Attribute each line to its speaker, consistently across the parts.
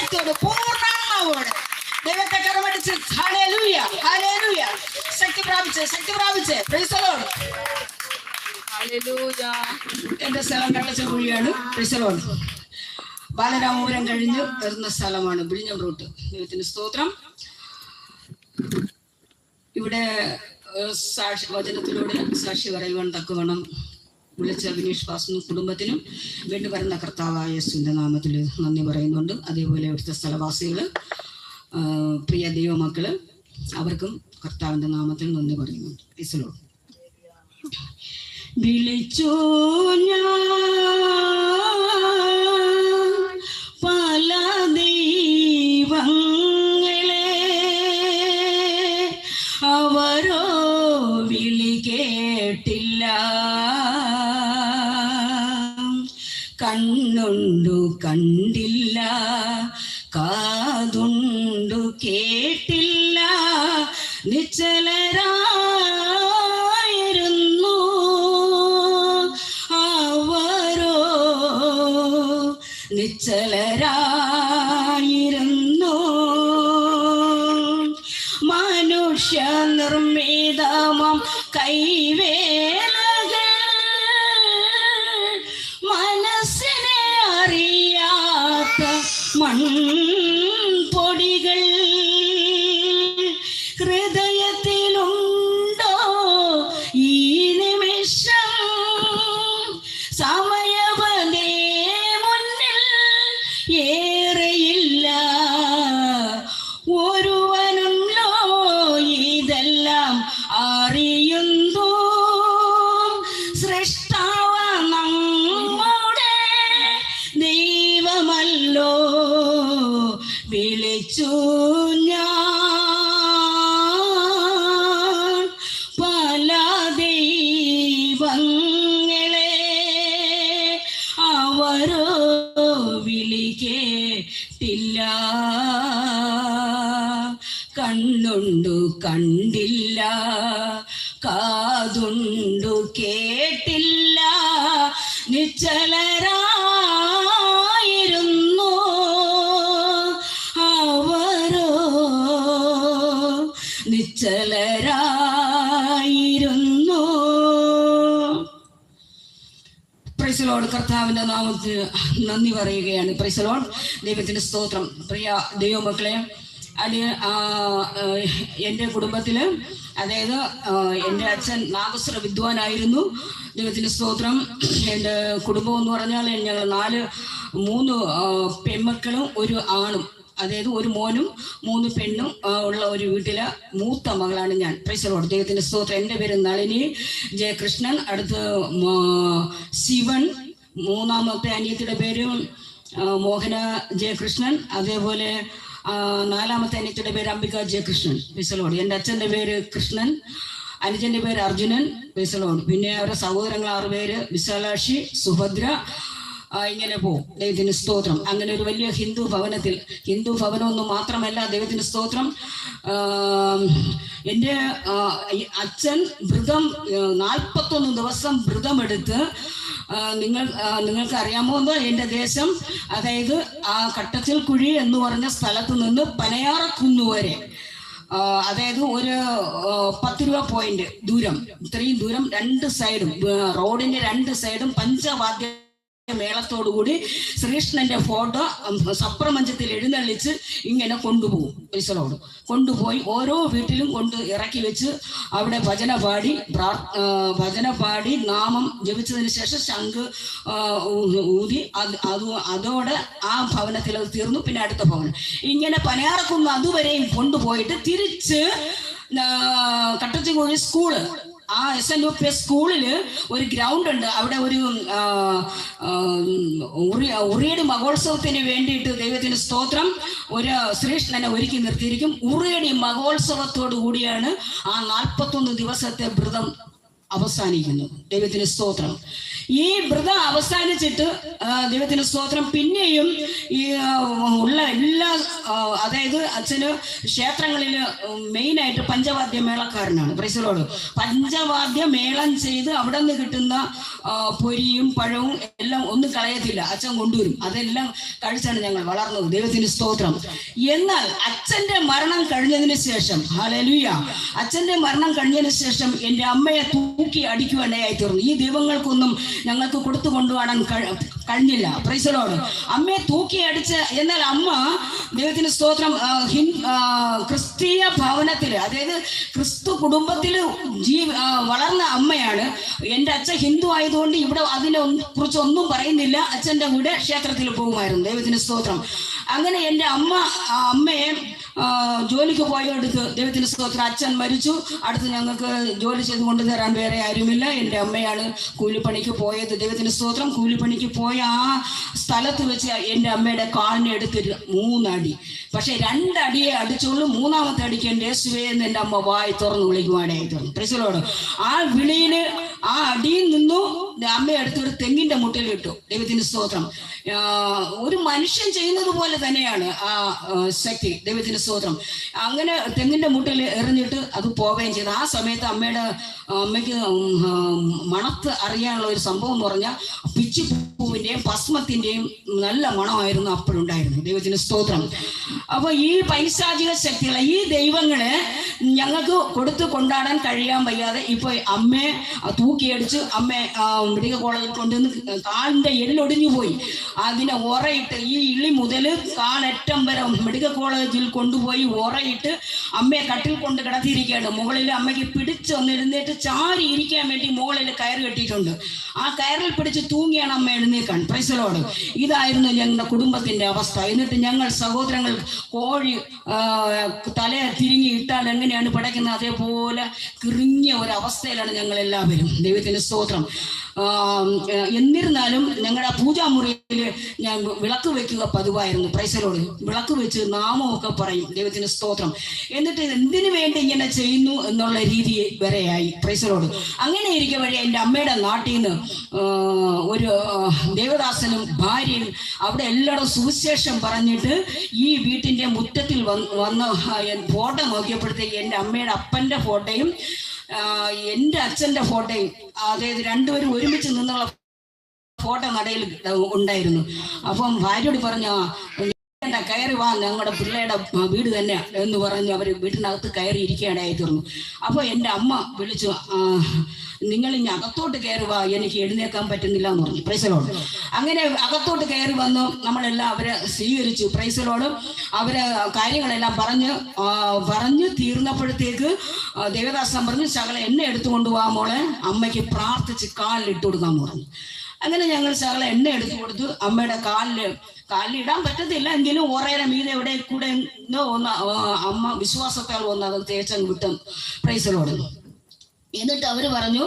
Speaker 1: ശക്തിയോട് പൂർണ്ണാത്മാവോടെ ദൈവത്തെ കരമടിച്ച് hallelujah hallelujah ശക്തി പ്രാപിച്ച് price the lord. Hallelujah. എന്റെ സ്ഥലം കള്ളച്ചക്കുഴിയാണ്. Praise the lord. ബാലരാമപുരം കഴിഞ്ഞ് വരുന്ന സ്ഥലമാണ് വിഴിഞ്ഞം റൂട്ട്. ദൈവത്തിന് സ്തോത്രം. ഇവിടെ സാക്ഷി വചനത്തിലൂടെ സാക്ഷി പറയുവാൻ തക്കവണ്ണം വിളിച്ച വിനീഷ് പാസിനും കുടുംബത്തിനും വേണ്ടി വരുന്ന കർത്താവായ യേശുവിൻ്റെ നാമത്തിൽ നന്ദി പറയുന്നുണ്ട്. അതേപോലെ ഇവിടുത്തെ സ്ഥലവാസികൾ, പ്രിയ ദൈവമക്കള്, അവർക്കും കർത്താവിൻ്റെ നാമത്തിൽ നന്ദി പറയുന്നുണ്ട്. ഈശോ വിളിച്ചു ഞാൻ പല ദൈവങ്ങളെ, അവരോ വിളി കേട്ടില്ല. കണ്ണുണ്ടു കണ്ടില്ല, കാതുണ്ടു കേട്ടില്ല, നിശ്ചലരായിരുന്നു അവരോ, നിശ്ചലരായിരുന്നു. മനുഷ്യ നിർമ്മിതമം കൈവേലകൾ, മനസ്സിനെ അറിയാത്ത മൺപൊടികൾ, ഹൃദയത്തിലുണ്ടോ ഈ നിമിഷം സമയവനേ മുന്നിൽ ഏറെയില്ല. ഒരുവനുണ്ടോ ഇതെല്ലാം അറിയുന്നു, സൃഷ്ടാവ നമ്മുടെ ദൈവമല്ലോ. വിളിച്ചു ഞാൻ പല ദൈവങ്ങളെ, അവരോ വിളി കേട്ടില്ല. കണ്ണുണ്ടു കണ്ടില്ല, കാതുണ്ടു കേട്ടില്ല, നിശ്ചലരായിരുന്നു അവരോ, നിശ്ചലരായിരുന്നു. Price the Lord. കർത്താവിൻ്റെ നാമത്തിന് നന്ദി പറയുകയാണ്. Price the Lord. ദൈവത്തിൻ്റെ സ്തോത്രം. പ്രിയ ദൈവമക്കളെ, അത് എൻ്റെ കുടുംബത്തിൽ, അതായത് എൻ്റെ അച്ഛൻ നാഗസ്വര വിദ്വാനായിരുന്നു. ദൈവത്തിൻ്റെ സ്തോത്രം. എൻ്റെ കുടുംബം എന്ന് പറഞ്ഞാൽ ഞങ്ങൾ 3 പെൺമക്കളും ഒരു ആണും, അതായത് ഒരു മോനും 3 പെണ്ണും ഉള്ള ഒരു വീട്ടിലെ മൂത്ത മകളാണ് ഞാൻ. Price the Lord. ദൈവത്തിൻ്റെ സ്തോത്രം. എൻ്റെ പേര് നളിനി ജയകൃഷ്ണൻ, അടുത്ത് ശിവൻ, മൂന്നാമത്തെ അനിയത്തിയുടെ പേര് മോഹന ജയകൃഷ്ണൻ, അതേപോലെ 4ാമത്തെ അനിയത്തിയുടെ പേര് Ambika Jayakrishnan. Price the lord. എൻ്റെ അച്ഛൻ്റെ പേര് കൃഷ്ണൻ, അനുജൻ്റെ പേര് അർജുനൻ. Price the Lord. പിന്നെ അവരുടെ സഹോദരങ്ങൾ 6 പേര്, വിശാലാക്ഷി, സുഭദ്ര, ഇങ്ങനെ പോവും. ദൈവത്തിന് സ്തോത്രം. അങ്ങനെ ഒരു വലിയ ഹിന്ദു ഭവനമൊന്നും മാത്രമല്ല, ദൈവത്തിന് സ്തോത്രം. എൻ്റെ അച്ഛൻ വ്രതം 41 ദിവസം വ്രതമെടുത്ത്, നിങ്ങൾക്ക് അറിയാമോ എന്ന്, എൻ്റെ ദേശം, അതായത് ആ കട്ടച്ചിൽ കുഴി എന്ന് പറഞ്ഞ സ്ഥലത്ത് നിന്ന് പനയാറക്കുന്ന് വരെ, അതായത് ഒരു 10 രൂപ പോയിന്റ് ദൂരം, ഇത്രയും ദൂരം 2 സൈഡും, റോഡിന്റെ 2 സൈഡും പഞ്ചവാദ്യ മേളത്തോടുകൂടി ശ്രീകൃഷ്ണന്റെ ഫോട്ടോ സപ്രമഞ്ചത്തിൽ എഴുന്നള്ളിച്ച് ഇങ്ങനെ കൊണ്ടുപോകും. ഈശ്വരോട് കൊണ്ടുപോയി ഓരോ വീട്ടിലും കൊണ്ട് ഇറക്കി വെച്ച് അവിടെ ഭജന പാടി നാമം ജപിച്ചതിന് ശേഷം ശംഖ് ഊതി അതോടെ ആ ഭവനത്തിൽ അത് തീർന്നു. പിന്നെ അടുത്ത ഭവനം ഇങ്ങനെ പനയാറക്കുന്ന് അതുവരെയും കൊണ്ടുപോയിട്ട് തിരിച്ച് കട്ടച്ചിക്കോഴി സ്കൂള്, ആ SNUP സ്കൂളില് ഒരു ഗ്രൗണ്ട് ഉണ്ട്. അവിടെ ഒരു ഉറിയടി മഹോത്സവത്തിന് വേണ്ടിയിട്ട് ദൈവത്തിന് സ്തോത്രം ഒരു ശ്രീകൃഷ്ണനെ ഒരുക്കി നിർത്തിയിരിക്കും. ഉറിയടി മഹോത്സവത്തോടു കൂടിയാണ് ആ 41 ദിവസത്തെ വ്രതം അവസാനിക്കുന്നു. ദൈവത്തിന് സ്തോത്രം. ഈ വ്രതം അവസാനിച്ചിട്ട് ദൈവത്തിന് സ്തോത്രം പിന്നെയും ഈ ഉള്ള എല്ലാ അതായത് അച്ഛന് ക്ഷേത്രങ്ങളിൽ മെയിനായിട്ട് പഞ്ചവാദ്യ മേളക്കാരനാണ്. Praise the lord. പഞ്ചവാദ്യ മേളം ചെയ്ത് അവിടെ നിന്ന് കിട്ടുന്ന പൊരിയും പഴവും എല്ലാം ഒന്നും കളയത്തില്ല, അച്ഛൻ കൊണ്ടുവരും. അതെല്ലാം കഴിച്ചാണ് ഞങ്ങൾ വളർന്നത്. ദൈവത്തിന് സ്തോത്രം. എന്നാൽ അച്ഛന്റെ മരണം കഴിഞ്ഞതിന് ശേഷം, ഹല്ലേലൂയ, അച്ഛന്റെ മരണം കഴിഞ്ഞതിന് ശേഷം എൻ്റെ അമ്മയെ തൂക്കി അടിക്കുവാനായി തീർന്നു. ഈ ദൈവങ്ങൾക്കൊന്നും ഞങ്ങൾക്ക് കൊടുത്തു കൊണ്ടുപോകാൻ കഴിഞ്ഞില്ല. Price the Lord. അമ്മയെ തൂക്കി അടിച്ച്, എന്നാൽ അമ്മ ദൈവത്തിന് സ്തോത്രം ക്രിസ്തീയ ഭവനത്തില്, അതായത് ക്രിസ്തു കുടുംബത്തിൽ വളർന്ന അമ്മയാണ്. എൻ്റെ അച്ഛൻ ഹിന്ദു ആയതുകൊണ്ട് ഇവിടെ അതിനെ കുറിച്ച് ഒന്നും പറയുന്നില്ല. അച്ഛൻ്റെ കൂടെ ക്ഷേത്രത്തിൽ പോകുമായിരുന്നു. ദൈവത്തിന് സ്തോത്രം. അങ്ങനെ എൻ്റെ അമ്മയെ ജോലിക്ക് പോയെടുത്ത് ദൈവത്തിന് സ്തോത്രം അച്ഛൻ മരിച്ചു. അടുത്ത് ഞങ്ങൾക്ക് ജോലി ചെയ്ത് കൊണ്ടുതരാൻ വേറെ ആരുമില്ല. എൻ്റെ അമ്മയാണ് കൂലിപ്പണിക്ക് പോയത്. ദൈവത്തിന് സ്തോത്രം. കൂലിപ്പണിക്ക് പോയ ആ സ്ഥലത്ത് വെച്ച് എൻ്റെ അമ്മയുടെ കാലിനെ എടുത്തിട്ട് 3 അടി. പക്ഷെ 2 അടിയെ അടിച്ചുള്ളൂ. 3ാമത്തെ അടിക്ക് എൻ്റെ യേശുവേ എന്ന് എൻ്റെ അമ്മ വായി തുറന്ന് വിളിക്കുവാനായി തീർന്നു. Praise the Lord. ആ വിളിയിൽ ആ അടിയിൽ നിന്നു അമ്മയെ എടുത്തൊരു തെങ്ങിന്റെ മുട്ടിൽ ഇട്ടു. ദൈവത്തിന് സ്തോത്രം. ഒരു മനുഷ്യൻ ചെയ്യുന്നത് പോലെ തന്നെയാണ് ആ ശക്തി. ദൈവത്തിന് സ്തോത്രം. അങ്ങനെ തെങ്ങിന്റെ മുട്ടിൽ എറിഞ്ഞിട്ട് അത് പോവുകയും ചെയ്തു. ആ സമയത്ത് അമ്മയ്ക്ക് മണത്ത് അറിയാനുള്ള ഒരു സംഭവം എന്ന് പറഞ്ഞാൽ പിച്ചിപ്പൂവിന്റെയും ഭസ്മത്തിന്റെയും നല്ല മണമായിരുന്നു അപ്പോഴുണ്ടായിരുന്നു. ദൈവത്തിന് സ്തോത്രം. അപ്പൊ ഈ പൈശാചിക ശക്തികളെ, ഈ ദൈവങ്ങളെ ഞങ്ങൾക്ക് കൊടുത്ത് കൊണ്ടാടാൻ കഴിയാൻ വയ്യാതെ ഇപ്പൊ അമ്മയെ തൂക്കിയടിച്ച് അമ്മയെ മെഡിക്കൽ കോളേജിൽ കൊണ്ടുവന്ന് കാലിന്റെ എല്ലൊടിഞ്ഞു പോയി. അതിനെ ഉറയിട്ട് ഈ ഇളി മുതൽ കാലറ്റം വരെ മെഡിക്കൽ കോളേജിൽ കൊണ്ടുപോയി ഉറയിട്ട് അമ്മയെ കട്ടിൽ കൊണ്ട് കിടത്തിയിരിക്കുകയാണ്. മുകളിൽ അമ്മയ്ക്ക് പിടിച്ച് ഒന്ന് എഴുന്നേറ്റ് ചാരി ഇരിക്കാൻ വേണ്ടി മുകളിൽ കയറ് കെട്ടിയിട്ടുണ്ട്. ആ കയറിൽ പിടിച്ച് തൂങ്ങിയാണ് അമ്മ എഴുന്നേക്കാൻ. Price the Lord. ഇതായിരുന്നു ഞങ്ങളുടെ കുടുംബത്തിന്റെ അവസ്ഥ. എന്നിട്ട് ഞങ്ങൾ സഹോദരങ്ങൾ കോഴി തല തിരിഞ്ഞി ഇട്ടാൽ എങ്ങനെയാണ് പിടയ്ക്കുന്നത് അതേപോലെ കിറിഞ്ഞ ഒരവസ്ഥയിലാണ് ഞങ്ങൾ എല്ലാവരും. ദൈവത്തിന് സ്തോത്രം. എന്നിരുന്നാലും ഞങ്ങളുടെ പൂജാമുറിയിൽ ഞാൻ വിളക്ക് വെക്കുക പതിവായിരുന്നു. Price the Lord. വിളക്ക് വെച്ച് നാമമൊക്കെ പറയും. ദൈവത്തിന് സ്തോത്രം. എന്നിട്ട് എന്തിനു വേണ്ടി ഇങ്ങനെ ചെയ്യുന്നു എന്നുള്ള രീതി വരെയായി. Price the lord. അങ്ങനെ ഇരിക്കെ വഴി എൻ്റെ അമ്മയുടെ നാട്ടിൽ നിന്ന് ഒരു ദേവദാസനും ഭാര്യയും അവിടെ എല്ലായിടും സുവിശേഷം പറഞ്ഞിട്ട് ഈ വീട്ടിൻ്റെ മുറ്റത്തിൽ വന്ന് ഫോട്ടോ നോക്കിയപ്പോഴത്തേക്ക് എൻ്റെ അമ്മയുടെ അപ്പൻ്റെ ഫോട്ടോയും എൻ്റെ അച്ഛൻ്റെ ഫോട്ടോയും, അതായത് രണ്ടുപേരും ഒരുമിച്ച് നിന്നുള്ള ഫോട്ടോ നടയിൽ ഉണ്ടായിരുന്നു. അപ്പം ഭാര്യയോട് പറഞ്ഞു, കയറി വാ, ഞങ്ങളുടെ പിള്ളേരുടെ വീട് തന്നെ എന്ന് പറഞ്ഞ് അവർ വീട്ടിനകത്ത് കയറി ഇരിക്കാനായി തീർന്നു. അപ്പോൾ എൻ്റെ അമ്മ വിളിച്ചു, നിങ്ങൾ ഇനി അകത്തോട്ട് കയറി വാ, എനിക്ക് എഴുന്നേക്കാൻ പറ്റുന്നില്ല എന്ന് പറഞ്ഞു. Praise the lord. അങ്ങനെ അകത്തോട്ട് കയറി വന്നു. നമ്മളെല്ലാം അവരെ സ്വീകരിച്ചു. Price the Lord. അവരെ കാര്യങ്ങളെല്ലാം പറഞ്ഞു തീർന്നപ്പോഴത്തേക്ക് ദേവദാസൻ പറഞ്ഞു, ശകലം എണ്ണ എടുത്തുകൊണ്ട് പോകാൻ മോളെ, അമ്മയ്ക്ക് പ്രാർത്ഥിച്ച് കാലിലിട്ട് കൊടുക്കാമെന്ന് പറഞ്ഞു. അങ്ങനെ ഞങ്ങൾ ശകലം എണ്ണ എടുത്തു കൊടുത്തു. അമ്മയുടെ കാലിലിടാൻ പറ്റത്തില്ല, എങ്കിലും ഓറയുടെ മീതെ എവിടെ കൂടെ ഒന്ന് അമ്മ വിശ്വാസത്താൽ വന്ന് അത് തേച്ചങ്ങ് വിട്ടു. Price the Lord. എന്നിട്ട് അവർ പറഞ്ഞു,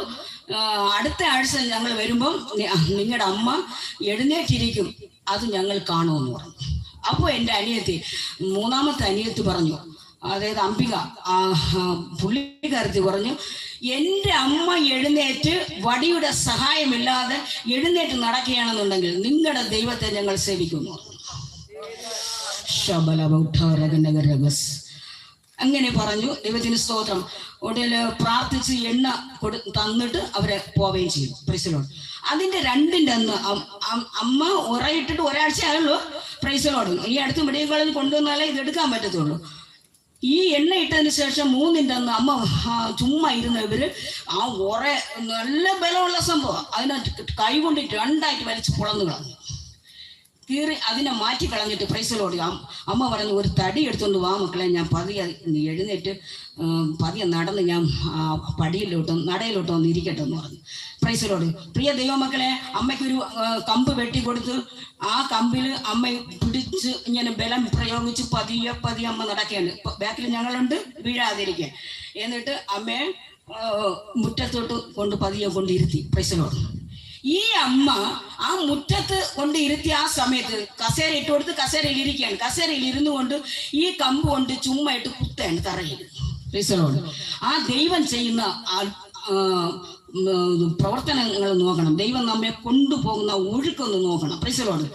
Speaker 1: അടുത്ത ആഴ്ച ഞങ്ങൾ വരുമ്പം നിങ്ങളുടെ അമ്മ എഴുന്നേറ്റിരിക്കും, അത് ഞങ്ങൾ കാണുമെന്ന് പറഞ്ഞു. അപ്പോൾ എൻ്റെ അനിയത്തി, 3ാമത്തെ അനിയത്തി പറഞ്ഞു, അതായത് അംബിക, പുള്ളിക്കാരത്തി പറഞ്ഞു, എൻ്റെ അമ്മ എഴുന്നേറ്റ് വടിയുടെ സഹായമില്ലാതെ എഴുന്നേറ്റ് നടക്കുകയാണെന്നുണ്ടെങ്കിൽ നിങ്ങളുടെ ദൈവത്തെ ഞങ്ങൾ സേവിക്കുന്നു. അങ്ങനെ പറഞ്ഞു. ദൈവത്തിന് സ്തോത്രം. ഉടനെ പ്രാർത്ഥിച്ച് എണ്ണ തന്നിട്ട് അവരെ പോവുകയും ചെയ്തു. Price the Lord. അതിന്റെ 2ന്റെ അന്ന് അമ്മ ഉറയിട്ടിട്ട് ഒരാഴ്ച ആയുള്ളൂ. Price the lord. ഈ അടുത്ത് മെഡിക്കൽ കോളേജിൽ കൊണ്ടുവന്നാലേ ഇത് എടുക്കാൻ പറ്റത്തുള്ളൂ. ഈ എണ്ണ ഇട്ടതിന് ശേഷം 3ന്റെ അന്ന് അമ്മ ചുമ്മാ ഇരുന്ന ഇവര് ആ ഉറ നല്ല ബലമുള്ള സംഭവം അതിനകത്ത് കൈകൊണ്ട് 2ആയിട്ട് വലിച്ച് പുളന്നു കളഞ്ഞു. കീറി അതിനെ മാറ്റി കളഞ്ഞിട്ട് പ്രൈസ് ദി ലോർഡ്. അമ്മ പറഞ്ഞു, ഒരു തടി എടുത്തുകൊണ്ട് വാ മക്കളെ, ഞാൻ പതിയെ എഴുന്നേറ്റ് പതിയെ നടന്ന് ഞാൻ നടയിലോട്ട് വന്ന് ഇരിക്കട്ടെ എന്ന് പറഞ്ഞു. Praise the lord. പ്രിയ ദൈവമക്കളെ, അമ്മയ്ക്കൊരു കമ്പ് വെട്ടിക്കൊടുത്ത് ആ കമ്പിൽ അമ്മ പിടിച്ച് ഇങ്ങനെ ബലം പ്രയോഗിച്ച് പതിയെ അമ്മ നടക്കുകയാണ്. ബാക്കിൽ ഞങ്ങളുണ്ട്, വീഴാതിരിക്കാൻ. എന്നിട്ട് അമ്മയെ മുറ്റത്തോട്ട് പതിയെ കൊണ്ടിരുത്തി. Price the lord. ഈ അമ്മ ആ മുറ്റത്ത് കൊണ്ട് ഇരുത്തി ആ സമയത്ത് കസേര ഇട്ട് കൊടുത്ത് കസേരയിൽ ഇരിക്കുകയാണ്. കസേരയിൽ ഇരുന്നു കൊണ്ട് ഈ കമ്പ് കൊണ്ട് ചുമ്മായിട്ട് കുത്താണ് തറയിൽ. Price the Lord. ആ ദൈവം ചെയ്യുന്ന പ്രവർത്തനങ്ങൾ നോക്കണം. ദൈവം നമ്മെ കൊണ്ടുപോകുന്ന ഒഴുക്കൊന്ന് നോക്കണം. Price the lord.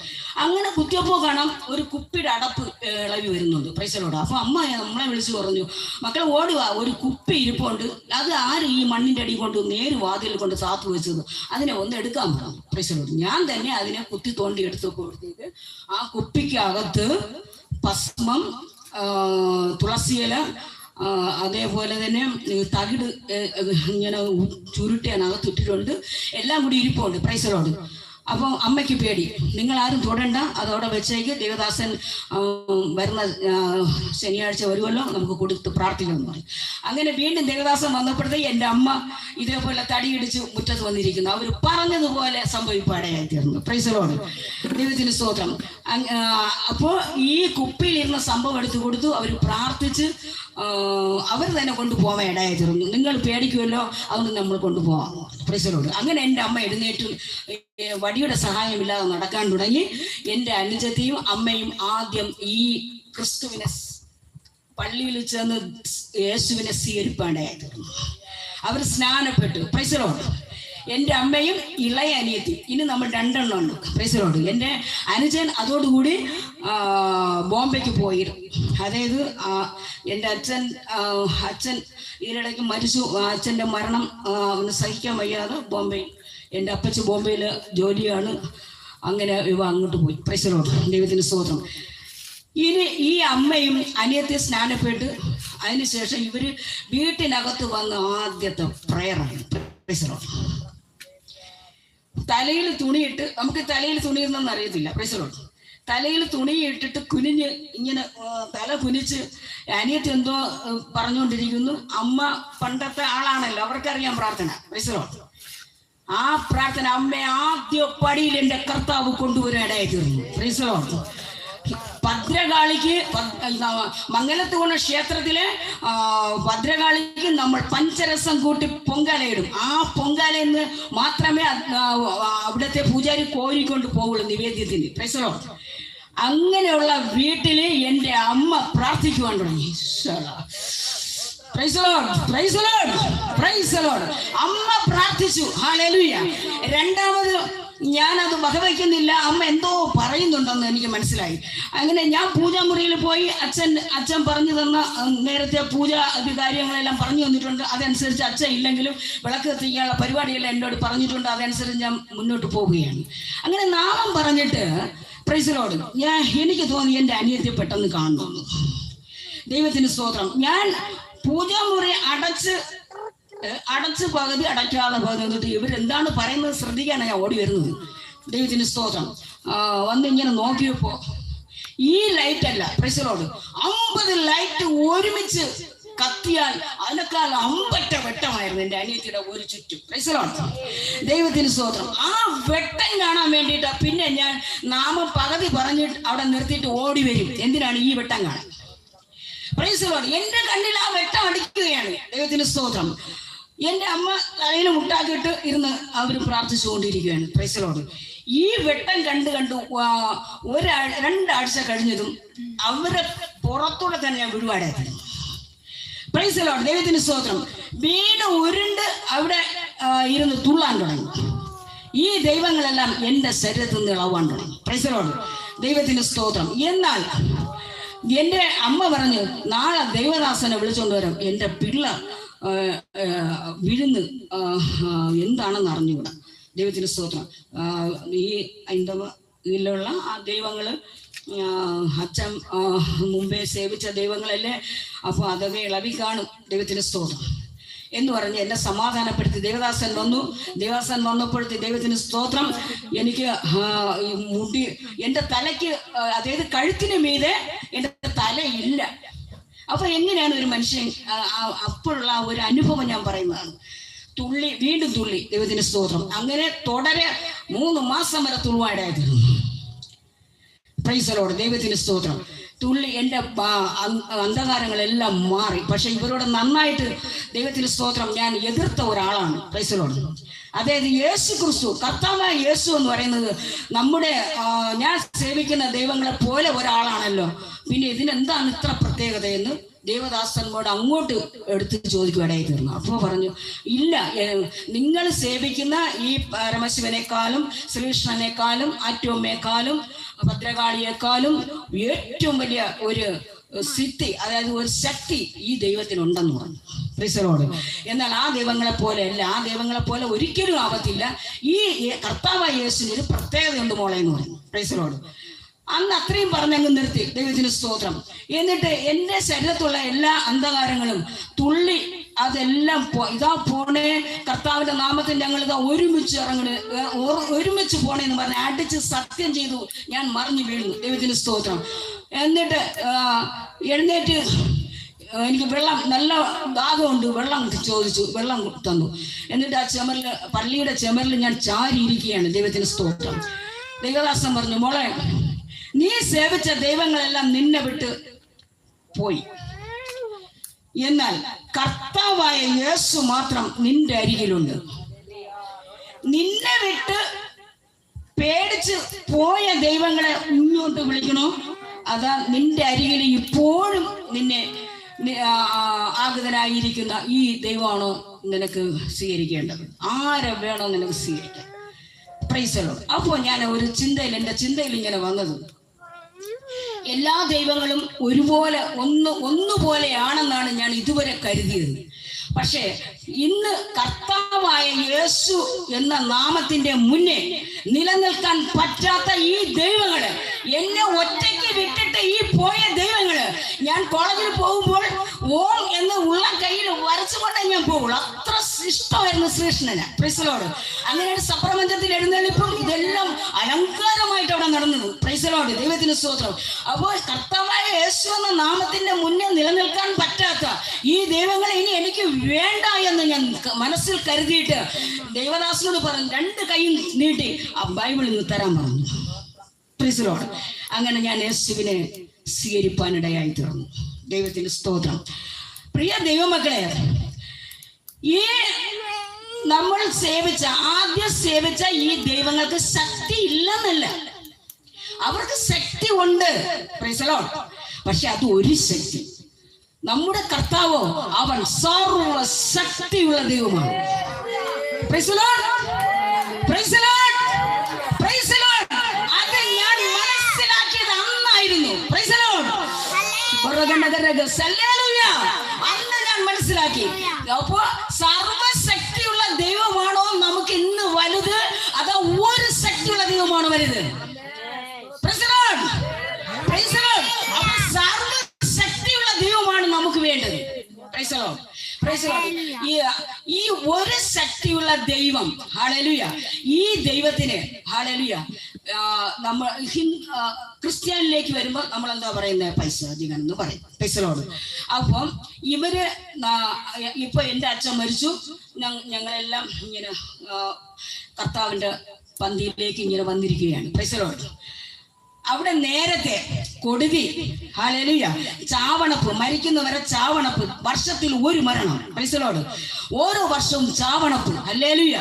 Speaker 1: അങ്ങനെ കുത്തിയപ്പോൾ കാണാം ഒരു കുപ്പിയുടെ അടപ്പ് ഇളവി വരുന്നുണ്ട്. Price the Lord. അപ്പോൾ അമ്മ നമ്മളെ വിളിച്ചു പറഞ്ഞു, മക്കളെ ഓടുക, ഒരു കുപ്പി ഇരിപ്പുണ്ട്, അത് ആര് ഈ മണ്ണിൻ്റെ അടി കൊണ്ട് നേര് വാതിൽ കൊണ്ട് താത്തു വെച്ചത്, അതിനെ ഒന്ന് എടുക്കാൻ പറഞ്ഞു. Praise the lord. ഞാൻ തന്നെ അതിനെ കുത്തി തോണ്ടി എടുത്തു കൊടുത്തേക്ക് ആ കുപ്പിക്കകത്ത് ഭസ്മം, തുളസിയില, അതേപോലെ തന്നെ തകിട് ഇങ്ങനെ ചുരുട്ടിയാനകത്ത് ഇട്ടിട്ടുണ്ട്, എല്ലാം കൂടി ഇരിപ്പുണ്ട്. Price the Lord. അപ്പം അമ്മയ്ക്ക് പേടി, നിങ്ങൾ ആരും തൊടണ്ട, അതോടെ വെച്ചേക്ക്, ദേവദാസൻ വരുന്ന ശനിയാഴ്ച വരുമല്ലോ, നമുക്ക് കൊടുത്ത് പ്രാർത്ഥിക്കുമെന്ന് പറയും. അങ്ങനെ വീണ്ടും ദേവദാസൻ വന്നപ്പോഴത്തേക്ക് എൻ്റെ അമ്മ ഇതേപോലെ തടിയിടിച്ച് മുറ്റത്ത് വന്നിരിക്കുന്നു. അവർ പറഞ്ഞതുപോലെ സംഭവിപ്പാടയായി തീർന്നു. Praise the lord. ദൈവത്തിന് സ്തോത്രം. അപ്പോൾ ഈ കുപ്പിയിലിരുന്ന സംഭവം എടുത്തു കൊടുത്തു. അവർ പ്രാർത്ഥിച്ച് അവർ തന്നെ കൊണ്ടുപോകാൻ ഇടയായി തീർന്നു. നിങ്ങൾ പേടിക്കുമല്ലോ, അതുകൊണ്ട് നമ്മൾ കൊണ്ടുപോകാം. Price the lord. അങ്ങനെ എൻ്റെ അമ്മ എഴുന്നേറ്റ് വടിയുടെ സഹായമില്ലാതെ നടക്കാൻ തുടങ്ങി. എൻ്റെ അനുജത്തിയും അമ്മയും ആദ്യം ഈ ക്രിസ്തുവിനെ പള്ളിയിൽ ചെന്ന് യേശുവിനെ സ്വീകരിപ്പാണ്ടായി തീർന്നു. അവർ സ്നാനപ്പെട്ടു. Praise the lord. എൻ്റെ അമ്മയും ഇളയ അനിയത്തി, ഇനി നമ്മൾ 2 എണ്ണം ഉണ്ട്. Praise the lord. എൻ്റെ അനുജൻ അതോടുകൂടി ബോംബെക്ക് പോയി. അതായത് എൻ്റെ അച്ഛൻ ഇതിനിടയ്ക്ക് മരിച്ചു. അച്ഛൻ്റെ മരണം അവന് സഹിക്കാൻ വയ്യാതെ ബോംബെ, എൻ്റെ അപ്പച്ചി ബോംബെയിൽ ജോലിയാണ്. അങ്ങനെ ഇവ അങ്ങോട്ട് പോയി. Price the lord. ദൈവത്തിന് സ്തോത്രം. ഇനി ഈ അമ്മയും അനിയത്തെ സ്നാനപ്പെട്ട് അതിനുശേഷം ഇവർ വീട്ടിനകത്ത് വന്ന ആദ്യത്തെ പ്രയറാണ്. Price the Lord. തലയിൽ തുണിയിട്ട്, നമുക്ക് തലയിൽ തുണിയിരുന്നെന്ന് അറിയത്തില്ല. Price the Lord. തലയിൽ തുണി ഇട്ടിട്ട് കുനിഞ്ഞ് ഇങ്ങനെ തല കുനിച്ച് അനിയത്തി എന്തോ പറഞ്ഞുകൊണ്ടിരിക്കുന്നു. അമ്മ പണ്ടത്തെ ആളാണല്ലോ, അവർക്കറിയാം പ്രാർത്ഥന. Price the Lord. ആ പ്രാർത്ഥന അമ്മ ആദ്യ പടിയിൽ എൻ്റെ കർത്താവ് കൊണ്ടുവരാൻ ഇടയായി തീർന്നു. Praise the lord. ഭദ്രകാളിക്ക്, മംഗലത്തുകുണ ക്ഷേത്രത്തിലെ ഭദ്രകാളിക്ക് നമ്മൾ പഞ്ചരസം കൂട്ടി പൊങ്കാലയിടും. ആ പൊങ്കാലയിൽ നിന്ന് മാത്രമേ അവിടുത്തെ പൂജാരി കോരിക്കൊണ്ട് പോകുള്ളൂ നിവേദ്യത്തിന്. Price the Lord. അങ്ങനെയുള്ള വീട്ടില് എൻ്റെ അമ്മ പ്രാർത്ഥിക്കുവാൻ തുടങ്ങി. Price the lord. Praise the lord. Praise the Lord. അമ്മ പ്രാർത്ഥിച്ചു. ഹല്ലേലൂയ. രണ്ടാമത് ഞാനത് വകവയ്ക്കുന്നില്ല, അമ്മ എന്തോ പറയുന്നുണ്ടെന്ന് എനിക്ക് മനസ്സിലായി. അങ്ങനെ ഞാൻ പൂജാമുറിയിൽ പോയി. അച്ഛൻ പറഞ്ഞു തന്ന നേരത്തെ പൂജ കാര്യങ്ങളെല്ലാം പറഞ്ഞു തന്നിട്ടുണ്ട്. അതനുസരിച്ച് അച്ഛൻ ഇല്ലെങ്കിലും വിളക്ക് കത്തിക്കാനുള്ള പരിപാടിയെല്ലാം എന്നോട് പറഞ്ഞിട്ടുണ്ട്. അതനുസരിച്ച് ഞാൻ മുന്നോട്ട് പോവുകയാണ്. അങ്ങനെ നാമം പറഞ്ഞിട്ട് പ്രൈസ് ദി ലോർഡ് എനിക്ക് തോന്നി എൻ്റെ അനിയത്തെ പെട്ടെന്ന് കാണുന്നു. ദൈവത്തിന് സ്തോത്രം. ഞാൻ പൂജാമുറി അടച്ച് പകുതി, അടയ്ക്കാതെ പകുതി എന്നിട്ട് ഇവരെന്താണ് പറയുന്നത് ശ്രദ്ധിക്കാനാണ് ഞാൻ ഓടി വരുന്നത്. ദൈവത്തിന് സ്തോത്രം. വന്ന് ഇങ്ങനെ നോക്കിയപ്പോ ഈ ലൈറ്റ് അല്ല, പ്രൈസ് ദി ലോർഡ്, 50 ലൈറ്റ് ഒരുമിച്ച് കത്തിയാൽ അതിനേക്കാൾ 50 വെട്ടമായിരുന്നു എൻ്റെ അനിയത്തിയുടെ ഒരു ചുറ്റും. Price the lord. ദൈവത്തിന് സ്തോത്രം. ആ വെട്ടം കാണാൻ വേണ്ടിയിട്ട് പിന്നെ ഞാൻ നാമം പകുതി പറഞ്ഞിട്ട് അവിടെ നിർത്തിയിട്ട് ഓടി വരും. എന്തിനാണ്? ഈ വെട്ടം കാണാൻ. Price the lord. എൻ്റെ കണ്ണിൽ ആ വെട്ടം അടിക്കുകയാണ്. ദൈവത്തിന് സ്തോത്രം. എൻ്റെ അമ്മ തലയിൽ മുട്ടാക്കിയിട്ട് ഇരുന്ന് അവർ പ്രാർത്ഥിച്ചുകൊണ്ടിരിക്കുകയാണ്. Praise the lord. ഈ വെട്ടം കണ്ടു 2 ആഴ്ച കഴിഞ്ഞതും അവരെ പുറത്തൂടെ തന്നെ വിടുപാടായിരുന്നു. Price the lord. ദൈവത്തിന് സ്തോത്രം. വീട് ഉരുണ്ട് അവിടെ ഇരുന്ന് തുള്ളാൻ തുടങ്ങി. ഈ ദൈവങ്ങളെല്ലാം എൻ്റെ ശരീരത്തിൽ നിന്ന് ഇളവാൻ തുടങ്ങി. Price the lord. ദൈവത്തിന് സ്തോത്രം. എന്നാൽ എൻ്റെ അമ്മ പറഞ്ഞു, നാളെ ദൈവദാസനെ വിളിച്ചുകൊണ്ട് വരാം. എൻ്റെ പിള്ള വിഴുന്ന് എന്താണെന്ന് അറിഞ്ഞുകൂടാ. ദൈവത്തിന് സ്തോത്രം. ഈ ഇതിലുള്ള ആ ദൈവങ്ങൾ അച്ഛൻ മുമ്പേ സേവിച്ച ദൈവങ്ങളല്ലേ, അപ്പോൾ അതൊക്കെ ഇളവി കാണും. ദൈവത്തിന് സ്തോത്രം എന്ന് പറഞ്ഞ് എന്നെ സമാധാനപ്പെടുത്തി ദേവദാസൻ വന്നു. ദേവദാസൻ വന്നപ്പോഴത്തെ ദൈവത്തിന് സ്തോത്രം എനിക്ക് മുടി എൻ്റെ തലയ്ക്ക്, അതായത് കഴുത്തിന് മീതെ എൻ്റെ തലയില്ല. അപ്പൊ എങ്ങനെയാണ് ഒരു മനുഷ്യൻ അപ്പോഴുള്ള ഒരു അനുഭവം ഞാൻ പറയുന്നതാണ്. വീണ്ടും തുള്ളി. ദൈവത്തിന് സ്തോത്രം. അങ്ങനെ തുടരെ 3 മാസം വരെ തുള്ളുവായിട്ടായിരുന്നു. Price the lord. ദൈവത്തിന് സ്തോത്രം. തുള്ളി എൻ്റെ അന്ധകാരങ്ങളെല്ലാം മാറി. പക്ഷെ ഇവരോട് നന്നായിട്ട് ദൈവത്തിന് സ്തോത്രം ഞാൻ എതിർത്ത ഒരാളാണ്. Price the Lord. അതായത് യേശു ക്രിസ്തു, കർത്താവായ യേശു എന്ന് പറയുന്നത് നമ്മുടെ ഞാൻ സേവിക്കുന്ന ദൈവങ്ങളെ പോലെ ഒരാളാണല്ലോ. പിന്നെ ഇതിനെന്താണ് ഇത്ര പ്രത്യേകതയെന്ന് ദേവദാസന്മാരോട് അങ്ങോട്ട് എടുത്ത് ചോദിക്കുകയായി തീർന്നു. അപ്പോൾ പറഞ്ഞു, ഇല്ല, നിങ്ങൾ സേവിക്കുന്ന ഈ പരമശിവനേക്കാളും ശ്രീകൃഷ്ണനേക്കാളും ആറ്റോമ്മയെക്കാളും ഭദ്രകാളിയേക്കാളും ഏറ്റവും വലിയ ഒരു സിദ്ധി, അതായത് ഒരു ശക്തി ഈ ദൈവത്തിനുണ്ടെന്ന് പറഞ്ഞു. പ്രീസലോട്. എന്നാൽ ആ ദൈവങ്ങളെ പോലെ അല്ല, ആ ദൈവങ്ങളെ പോലെ ഒരിക്കലും ആവത്തില്ല. ഈ കർത്താവായ യേശുവിന് ഒരു പ്രത്യേകതയുണ്ട് മോളെ എന്ന് പറഞ്ഞു. പ്രീസലോട്. അന്ന് അത്രയും പറഞ്ഞങ്ങ് നിർത്തി. ദൈവത്തിന് സ്തോത്രം. എന്നിട്ട് എൻ്റെ ശരീരത്തുള്ള എല്ലാ അന്ധകാരങ്ങളും തുള്ളി അതെല്ലാം ഇതാ പോണേ, കർത്താവിന്റെ നാമത്തിൽ ഞങ്ങൾ ഇതാ ഒരുമിച്ച് ഒരുമിച്ച് പോണേന്ന് പറഞ്ഞ് അടിച്ച് സത്യം ചെയ്തു. ഞാൻ മറിഞ്ഞു വീഴുന്നു. ദൈവത്തിന് സ്തോത്രം. എന്നിട്ട് എഴുന്നേറ്റ് എനിക്ക് വെള്ളം, നല്ല ദാഹമുണ്ട്, വെള്ളം ചോദിച്ചു, വെള്ളം തന്നു. എന്നിട്ട് ആ ചെമറിൽ, പള്ളിയുടെ ചെമറിൽ ഞാൻ ചാരിയിരിക്കുകയാണ്. ദൈവത്തിന് സ്തോത്രം. ദൈവദാസൻ പറഞ്ഞു, മോളെ, നീ സേവിച്ച ദൈവങ്ങളെല്ലാം നിന്നെ വിട്ട് പോയി, എന്നാൽ കർത്താവായ യേശു മാത്രം നിന്റെ അരികിലുണ്ട്. നിന്നെ വിട്ട് പേടിച്ച് പോയ ദൈവങ്ങളെ ഇങ്ങോട്ട് വിളിക്കണോ, അതാ നിന്റെ അരികിൽ ഇപ്പോഴും നിന്നെ ആഗതനായിരിക്കുന്ന ഈ ദൈവമാണോ നിനക്ക് സ്വീകരിക്കേണ്ടത്? ആരെ വേണോ നിനക്ക് സ്വീകരിക്കാൻ? Price the Lord. അപ്പോൾ ഞാൻ ഒരു ചിന്തയിൽ, എൻ്റെ ചിന്തയിൽ ഇങ്ങനെ വന്നത്, എല്ലാ ദൈവങ്ങളും ഒരുപോലെ ഒന്നുപോലെയാണെന്നാണ് ഞാൻ ഇതുവരെ കരുതിയത്. പക്ഷേ ഇന്ന് കർത്താവായ യേശു എന്ന നാമത്തിന്റെ മുന്നേ നിലനിൽക്കാൻ പറ്റാത്ത ഈ ദൈവങ്ങള്, എന്നെ ഒറ്റയ്ക്ക് വിട്ടിട്ട് ഈ പോയ ദൈവങ്ങള്, ഞാൻ കോളേജിൽ പോകുമ്പോൾ ഓം എന്ന് ഉള്ള കയ്യിൽ വരച്ചുകൊണ്ടേ ഞാൻ പോകുള്ളൂ. അത്ര ഇഷ്ടമായിരുന്നു ശ്രീകൃഷ്ണന്. Price the lord. അങ്ങനെ ഒരു സപ്രപഞ്ചത്തിൽ എഴുന്നള്ളിപ്പും ഇതെല്ലാം അലങ്കാരമായിട്ട് അവിടെ നടന്നത്. Price the lord. ദൈവത്തിന് സ്തോത്രം. അപ്പോൾ കർത്താവായ യേശു എന്ന നാമത്തിന്റെ മുന്നേ നിലനിൽക്കാൻ പറ്റാത്ത ഈ ദൈവങ്ങളെ ഇനി എനിക്ക് വേണ്ട എന്ന് ഞാൻ മനസ്സിൽ കരുതിയിട്ട് ദൈവദാസനോട് പറഞ്ഞു, 2 കൈയും നീട്ടി ആ ബൈബിൾ ഇന്ന് തരാൻ പറഞ്ഞു. Praise the lord. അങ്ങനെ ഞാൻ യേശുവിനെ സ്വീകരിപ്പാനിടയായി തീർന്നു. ദൈവത്തിന് സ്തോത്രം. പ്രിയ ദൈവമക്കളെ, ഈ നമ്മൾ ആദ്യം സേവിച്ച ഈ ദൈവങ്ങൾക്ക് ശക്തി ഇല്ലെന്നല്ല, അവർക്ക് ശക്തി ഉണ്ട്. Praise the Lord. പക്ഷെ അത് ഒരു ശക്തി. നമ്മുടെ കർത്താവോ അവൻ സർവ്വ ശക്തിയുള്ള ദൈവമാണ്. Price the lord. Praise the lord. Praise the lord. അത് ഞാൻ മനസ്സിലാക്കിയത് അന്നായിരുന്നു. Price the Lord. അന്ന് ഞാൻ മനസ്സിലാക്കി. അപ്പോ സർവശക്തിയുള്ള ദൈവമാണോ നമുക്ക് ഇന്ന് വലുത്, അതോ ഒരു ശക്തിയുള്ള ദൈവമാണോ വലുത്? Price the lord. Praise the Lord. അപ്പോ സർവശക്തിയുള്ള ദൈവമാണ് നമുക്ക് വേണ്ടത്. Price the lord. Praise the lord. ഈ ഒരു ശക്തിയുള്ള ദൈവം, ഹല്ലേലൂയ, ഈ ദൈവത്തിന്, ഹല്ലേലൂയ, നമ്മൾ ക്രിസ്ത്യാനിലേക്ക് വരുമ്പോൾ നമ്മൾ എന്താ പറയുന്നത്? പൈശാചികൻ എന്ന് പറയും. Price the Lord. അപ്പം ഇവര് ഇപ്പൊ എൻ്റെ അച്ഛൻ മരിച്ചു, ഞങ്ങളെല്ലാം ഇങ്ങനെ കർത്താവിന്റെ പന്തിയിലേക്ക് ഇങ്ങനെ വന്നിരിക്കുകയാണ്. Price the Lord. അവിടെ നേരത്തെ കൊടുതി, ഹല്ലേലൂയ, ചാവണപ്പ്, മരിക്കുന്നവരെ ചാവണപ്പ്, വർഷത്തിൽ ഒരു മരണം. Price the Lord. ഓരോ വർഷവും ചാവണപ്പ്. ഹല്ലേലൂയ.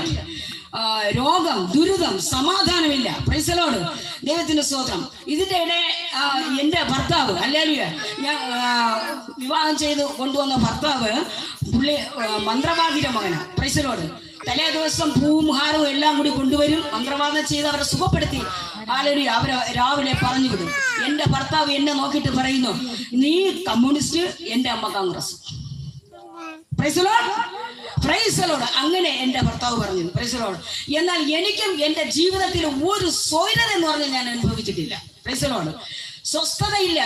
Speaker 1: രോഗം, ദുരിതം, സമാധാനമില്ല. Price the Lord. ദൈവത്തിന്റെ സ്തോത്രം. ഇതിന്റെ ഇടയിൽ എൻ്റെ ഭർത്താവ്, ഹല്ലേലൂയ, ഞാൻ വിവാഹം ചെയ്ത് കൊണ്ടുവന്ന ഭർത്താവ്, പുള്ളി മന്ത്രവാദിയുടെ മകനാണ്. Price the Lord. തലേ ദിവസം പൂവും ഹാരവും എല്ലാം കൂടി കൊണ്ടുവരും, മന്ത്രവാദം ചെയ്ത് അവരെ സുഖപ്പെടുത്തി, ഹല്ലേലൂയ, അവരെ രാവിലെ പറഞ്ഞു വിടും. എൻ്റെ ഭർത്താവ് എന്നെ നോക്കിയിട്ട് പറയുന്നു, നീ കമ്മ്യൂണിസ്റ്റ്, എൻ്റെ അമ്മ Congress. Praise the lord. Praise the lord. അങ്ങനെ എൻ്റെ ഭർത്താവ് പറഞ്ഞു. Praise the lord. എന്നാൽ എനിക്കും എൻ്റെ ജീവിതത്തിൽ ഒരു സ്വൈരത എന്ന് പറഞ്ഞാൽ ഞാൻ അനുഭവിച്ചിട്ടില്ല. Praise the lord. സ്വസ്ഥതയില്ല.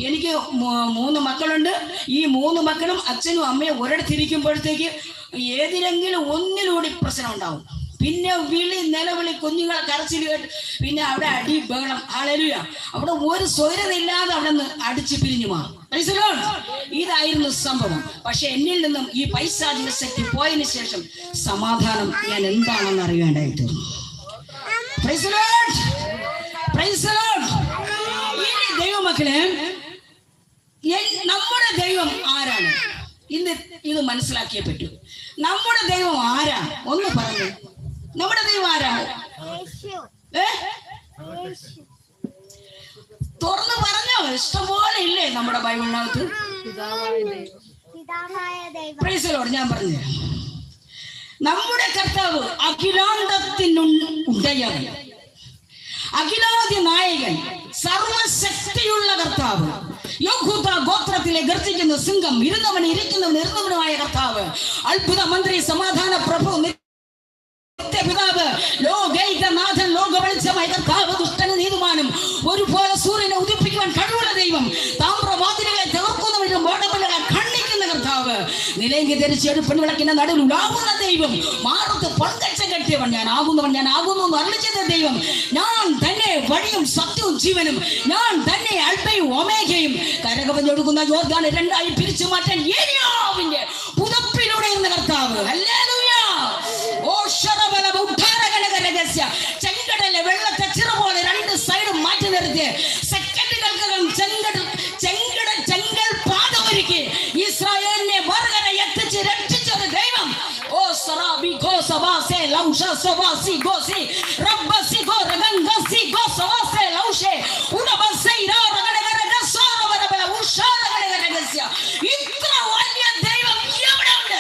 Speaker 1: എനിക്ക് 3 മക്കളുണ്ട്. ഈ 3 മക്കളും അച്ഛനും അമ്മയും ഒരിടത്തിരിക്കുമ്പോഴത്തേക്ക് ഏതിലെങ്കിലും ഒന്നിലൂടെ പ്രശ്നം ഉണ്ടാവും. പിന്നെ വിളി, നിലവിളി, കുഞ്ഞുങ്ങളെ കരച്ചിൽ കേട്ട് പിന്നെ അവിടെ അടി, ബഹളം. ഹല്ലേലൂയ. അവിടെ ഒരു സ്വൈരതയില്ലാതെ അവിടെ നിന്ന് അടിച്ച് പിരിഞ്ഞു മാറും. Price the Lord. ഇതായിരുന്നു സംഭവം. പക്ഷെ എന്നിൽ നിന്നും ഈ പൈശാചിക ശക്തി പോയതിനു ശേഷം സമാധാനം ഞാൻ എന്താണെന്ന് അറിയാണ്ടായിട്ട്. Praise the lord. Praise the lord. ഇനി ദൈവമക്കളെ, നമ്മുടെ ദൈവം ആരാണ്? ഇത് മനസ്സിലാക്കിയേ പറ്റൂ. നമ്മുടെ ദൈവം ആരാ? ഒന്ന് പറഞ്ഞു. നമ്മുടെ ദൈവം ആരാ? തുറന്നു പറഞ്ഞോ. ഇഷ്ടംപോലെ ഇല്ലേ നമ്മുടെ ബൈബിളിനകത്ത്? ഞാൻ പറഞ്ഞു, നമ്മുടെ കർത്താവ് അഖിലാണ്ടത്തിനുടയവൻ, അഖിലാദ്യ നായകൻ, സർവശക്തിയുള്ള കർത്താവ്, യഹൂദ ഗോത്രത്തിലെ ഗർജിക്കുന്ന സിംഹം, ഇരുന്നവൻ ഇരിക്കുന്നവൻ ഇരുന്നവനുമായ കർത്താവ്, അത്ഭുത മന്ത്രി, സമാധാന പ്രഭു, പിതാവ്, ലോകൈകനാഥൻ, ലോക വെളിച്ചമായ കർത്താവ്, ദുഷ്ടനും നീതിമാനും ഒരുപോലെ സൂര്യനെ ഉദിപ്പിക്കുവാൻ കഴിവുള്ള ദൈവം, താമ്രവാതിലുകളെ തകർക്കുന്നവരും മോടപ്പുകളെ ഖണ്ഡിക്കുന്ന കർത്താവ്, നിലയെങ്കിൽ ധരിച്ച് എടുപ്പൻ വിളക്കിന്റെ നടുവിൽ ഉലാവുന്ന ദൈവം, മാറത്ത് പങ്കച്ച കെട്ടിയവൻ, ഞാൻ ആകുന്നു എന്ന് അറിയിച്ചത് ദൈവം, ഞാൻ തന്നെ വഴിയും സത്യവും ജീവനും, ഞാൻ തന്നെ അൽഫയും ഒമേഗയും, കരകവഞ്ഞൊഴുകുന്ന യോർദാനെ രണ്ടായി പിരിച്ചു മാറ്റാൻ ഏലിയാവിന്റെ പുതപ്പിലൂടെ എന്ന കർത്താവ്. ഹല്ലേലൂയ. ചെങ്കടലെ വെള്ളത്തെ ചിറ പോലെ രണ്ട് സൈഡും മാറ്റി നിർത്തി സെക്കൻഡുകൾക്കകം ചെങ്കൽ പാതമൊരുക്കി ഇസ്രായേലിനെ വറുകര എത്തിച്ച് രക്ഷിച്ചത് ദൈവം. ഓ സറാബി ഗോ സവാസെ ലൗഷ സവാസി ഗോസി റബ്ബസി ഗോ രഗംഗസി ഗോ സവാസെ ലൗഷെ ഉടബസൈ രാഗനഗരഗ സോറവരബല ഉഷാരഗനഗരഗസ്യ. ഇത്ര വലിയ ദൈവം എവിടെ ഉണ്ട്?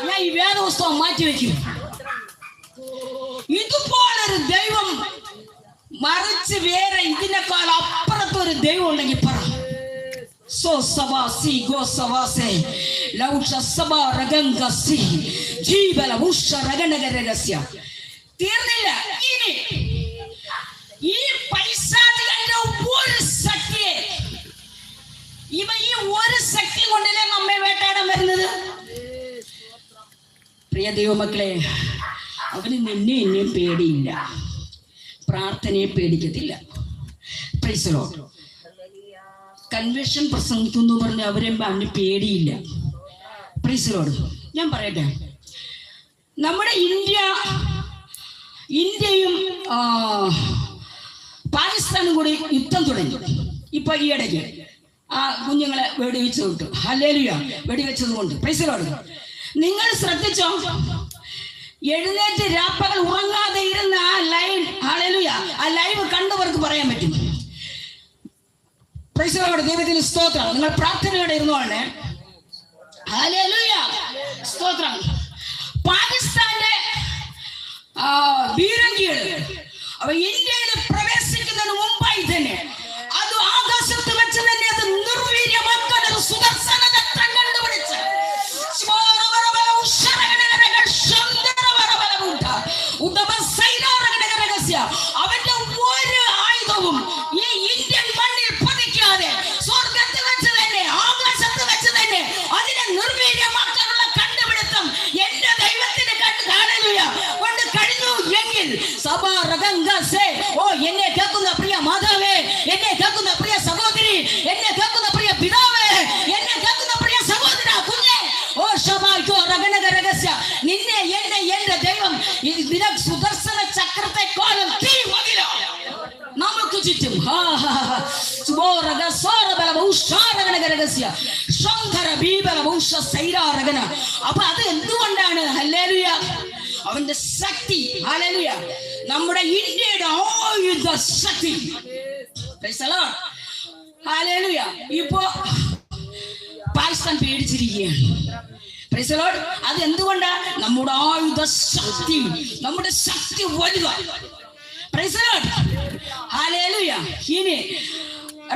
Speaker 1: ഞാൻ ഈ വേദപുസ്തകം മാറ്റി വെക്കും. ഇതുപോലൊരു ദൈവം മറിച്ച് വേറെ ഇതിനേക്കാൾ അപ്പുറത്തൊരു ദൈവം ഉണ്ടെങ്കിൽ പറ. തീർന്നില്ല. ഇനി ഈ പൈശാചികന്റെ ഒരു ശക്തിയെ ഈ ഒരു ശക്തി കൊണ്ടല്ലേ നമ്മെ വേട്ടാടാൻ വരുന്നത്. പ്രിയ ദൈവമക്കളെ, അവന് നിന്നെ എന്നെയും പേടിയില്ല, പ്രാർത്ഥനയെ പേടിക്കത്തില്ല. Praise the lord. കൺവെൻഷൻ പ്രസംഗിക്കുന്നു പറഞ്ഞ് അവന് പേടിയില്ല. Praise the lord. ഞാൻ പറയട്ടെ, നമ്മുടെ ഇന്ത്യയും പാകിസ്ഥാനും കൂടി യുദ്ധം തുടങ്ങി. ഇപ്പൊ ഈ ഇടയ്ക്ക് ആ കുഞ്ഞുങ്ങളെ വെടിവെച്ച് വിട്ടു. ഹല്ലേലൂയ. വെടിവെച്ചത് കൊണ്ട്. Price the Lord. നിങ്ങൾ ശ്രദ്ധിച്ചോ? എഴുന്നേറ്റ് രാപ്പകൽ ഉറങ്ങാതെ ഇരുന്ന ആ ലൈവ്, ഹല്ലേലൂയ, ആ ലൈവ് കണ്ടവർക്ക് പറയാൻ പറ്റും. Price the lord. ദൈവത്തിന് സ്തോത്രം. നിങ്ങൾ പ്രാർത്ഥനയോടെ ഇരുന്നോളെ. ഹല്ലേലൂയ. സ്തോത്രം. പാകിസ്ഥാന്റെ ബീരങ്കികൾ അവ ഇന്ത്യയിൽ പ്രവേശിക്കുന്നതിന് മുമ്പായി തന്നെ അത് ആകാശത്ത് വെച്ച് തന്നെ അത് നിർവീര്യമാക്കാൻ ഒരു സുദർശന ചക്രം കണ്ടുപിടിച്ച് അവന്റെ ഒരു ആയുധവും ഈ ഇന്ത്യൻ മണ്ണിൽ പതിക്കാതെ സ്വർഗത്തിൽ വെച്ച് തന്നെ ആകാശത്ത് വെച്ച് തന്നെ അതിനെ നിർവീര്യമാക്കാനുള്ള കണ്ടുപിടുത്തം എന്റെ ദൈവത്തിന് കൊണ്ട് കഴിഞ്ഞു എങ്കിൽ ഓ, എന്നെ കേൾക്കുന്ന പ്രിയ മാതാവേ, എന്നെ കേൾക്കുന്ന പ്രിയ സഹോദരി, എന്നെ കേൾക്കുന്ന പ്രിയ പിതാവേ, എന്നെ കേൾക്കുന്ന പ്രിയ സഹോദര കുഞ്ഞെ, ഓ ശബായ്ക്കോ രഗനഗ രഹസ്യ, നിന്നെ എന്നെ എന്റെ ദൈവം സുദർശന ചക്രത്തെക്കാളും നമുക്ക് ചുറ്റും. അപ്പൊ അത് എന്തുകൊണ്ടാണ്? ഹല്ലേലൂയ. അവന്റെ ശക്തി. ഹല്ലേലൂയ. നമ്മുടെ ഇന്ത്യയുടെ ആയുധ ശക്തി. ഹല്ലേലൂയ. ഇപ്പോ പാകിസ്ഥാൻ പേടിച്ചിരിക്കുകയാണ്. Praise the lord. അത് എന്തുകൊണ്ടാ? നമ്മുടെ ആയുധ ശക്തി, നമ്മുടെ ശക്തി വലുതാണ്. Praise the lord. ഹല്ലേലൂയ. ഇനി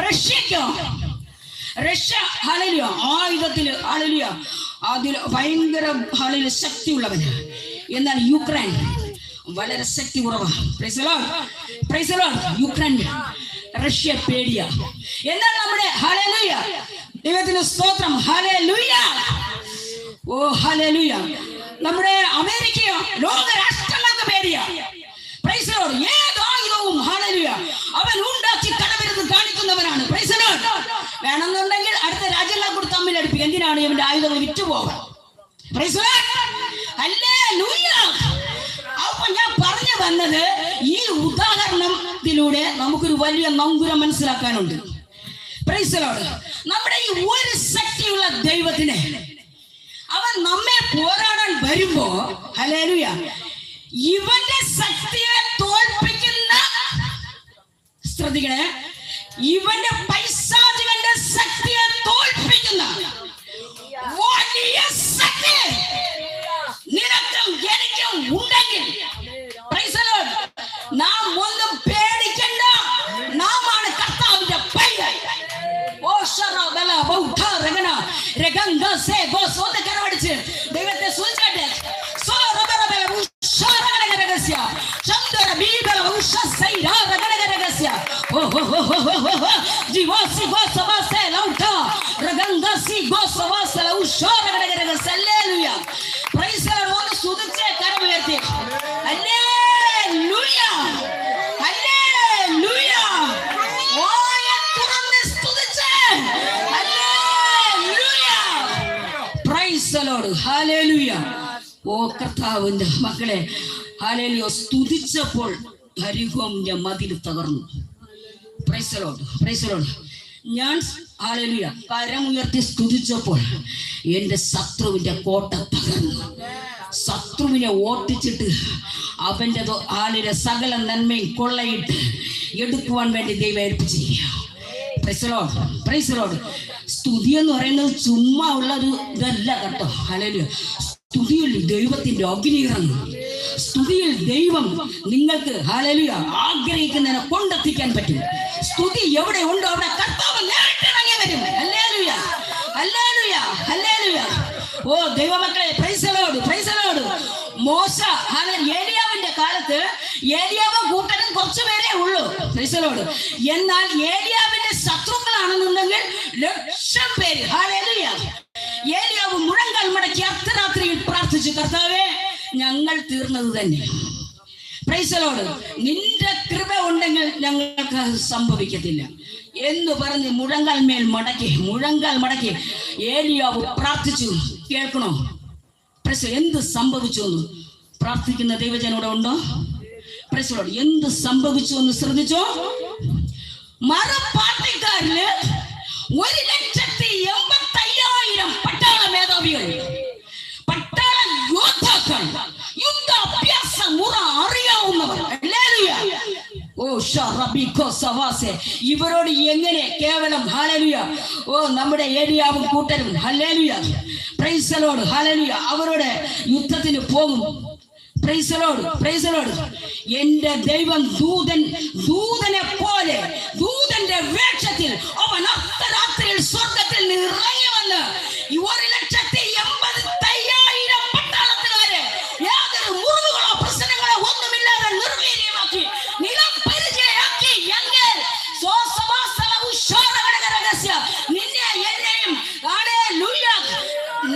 Speaker 1: റഷ്യ ഹല്ലേലൂയ ആയുധത്തിൽ ഹല്ലേലൂയ അതിൽ ഭയങ്കര ഹല്ലേലൂയ ശക്തിയുള്ളവന്. എന്നാൽ യുക്രൈൻ വളരെ ശക്തി കുറവാണ്. Praise the lord. Praise the lord. Ukraine Russia പേടിയ. എന്നാൽ നമ്മുടെ ഹല്ലേലൂയ ദൈവത്തിന് സ്തോത്രം. ഹല്ലേലൂയ. ഓ ഹല്ലേലൂയ. നമ്മുടെ അമേരിക്കയോ ലോക രാഷ്ട്രങ്ങൾക്ക് പേടിയ. Praise the lord. ഏത് ആയുധവും ഹല്ലേലൂയ അവൻ ഉണ്ടാക്കി കടവരുത് കാണിക്കുന്നവനാണ്. Praise the Lord. വേണമെന്നുണ്ടെങ്കിൽ അടുത്ത രാജ്യങ്ങളെ കൂടി തമ്മിൽ അടുപ്പിക്കും. എന്തിനാണ് ഇവന്റെ ആയുധങ്ങൾ വിറ്റുപോകാൻ? Praise the lord. ഹല്ലേലൂയ. അപ്പൊ ഞാൻ പറഞ്ഞു വന്നത് ഈ ഉദാഹരണത്തിലൂടെ നമുക്കൊരു വലിയ നങ്കുരം മനസ്സിലാക്കാനുണ്ട്. Praise the lord. നമ്മുടെ ഈ ഒരു ശക്തിയുള്ള ദൈവത്തിനെ നമ്മെ പോരാടാൻ വരുമ്പോ ഹല്ലേലൂയ ഇവന്റെ ശക്തിയെ തോൽപ്പിക്കുന്ന, ശ്രദ്ധിക്കണേ, ഇവന്റെ പൈശാചികന്റെ ശക്തിയെ തോൽപ്പിക്കുന്ന വലിയ ശക്തി നിനക്കും എനിക്കും ഉണ്ടെങ്കിൽ നാം ഒന്നും പേടിക്കണ്ട. നാമാണ് കർത്താവിന്റെ പൈതൽ. ദൈവത്തെ സൂചിക്കട്ടെ. ഓ കർത്താവിന്റെ മക്കളെ, ഹല്ലേലൂയ, സ്തുതിച്ചപ്പോൾ ഹരിഹോമിന്റെ മതിൽ തകർന്നു. Price the lord, praise the lord. ഞാൻ ഹല്ലേലൂയ കരമുയർത്തി സ്തുതിച്ചപ്പോൾ എന്റെ ശത്രുവിന്റെ കോട്ട തകർന്നു. ശത്രുവിനെ ഓട്ടിച്ചിട്ട് അവന്റെ ആളിലെ സകല നന്മയും കൊള്ളയിട്ട് എടുക്കുവാൻ വേണ്ടി ദൈവം ഏൽപ്പിച്ചിരിക്കുക. Praise the lord, praise the lord. സ്തുതി എന്ന് പറയുന്നത് ചുമ്മാ ഉള്ളൊരു ഇതല്ല കേട്ടോ. ഹല്ലേലൂയ, സ്തുതിയിൽ ദൈവത്തിന്റെ അഗ്നി ഇറങ്ങും. സ്തുതിയിൽ ദൈവം നിങ്ങൾക്ക് ഹല്ലേലൂയ ആഗ്രഹിക്കുന്നതിനെ കൊണ്ടെത്തിക്കാൻ പറ്റും. സ്തുതി എവിടെ ഉണ്ടോ അവിടെ കർത്താവ് നേരിട്ട് ഇറങ്ങി വരും. Hallelujah, hallelujah, hallelujah. ഓ ദൈവമക്കളെ, praise the lord, praise the lord. മോശ ഏലിയാവിന്റെ കാലത്ത് ഏലിയാവും കൂട്ടനും കുറച്ചുപേരേ ഉള്ളൂ. Praise the lord. എന്നാൽ ഏലിയാവിന്റെ ശത്രുക്കളാണെന്നുണ്ടെങ്കിൽ 1,00,000 പേര്. ഹല്ലേലൂയ. ഏലിയാവ് മുഴങ്കാൽ മടക്കി അർദ്ധരാത്രിയിൽ പ്രാർത്ഥിച്ചു, കർത്താവേ ഞങ്ങൾ തീർന്നത് തന്നെ. Price the Lord. നിന്റെ കൃപ ഉണ്ടെങ്കിൽ ഞങ്ങൾക്ക് സംഭവിക്കത്തില്ല എന്ന് പറഞ്ഞ് മുഴങ്കാൽ മടക്കി ഏലിയാവ് പ്രാർത്ഥിച്ചു. കേൾക്കണോ? പ്രൈസ്, എന്ത് സംഭവിച്ചു എന്ന് പ്രാർത്ഥിക്കുന്ന ദൈവജനോടെ ഉണ്ടോ? Price the Lord. എന്ത് സംഭവിച്ചു എന്ന് ശ്രദ്ധിച്ചോ? മറുപാർട്ടിക്കാരില് 1,85,000 പട്ടാള മേധാവികൾ, പട്ടാള യോദ്ധാക്കൾ, യുദ്ധാഭ്യാസ മുറ അറിയാവുന്നവർ. ഇവരോട് എങ്ങനെ കേവലം ഹല്ലേലൂയ നമ്മുടെ ഏലിയാവും കൂട്ടരും hallelujah praise the lord hallelujah അവരോട് യുദ്ധത്തിന് പോകും. Price the lord, praise the Lord. എന്റെ ദൈവം ദൂതനെ പോലെ ദൂതന്റെ വേഷത്തിൽ അവൻ അർദ്ധരാത്രിയിൽ സ്വർഗത്തിൽ നിന്ന് ഇറങ്ങി വന്ന് 1,80,000 പട്ടാളത്തുകാരെ യാതൊരു മുറിവുകളോ പ്രശ്നങ്ങളോ ഒന്നുമില്ലാതെ നിർവീര്യമാക്കി നിലം പരിചയാക്കി. നിന്നെ എന്നെയും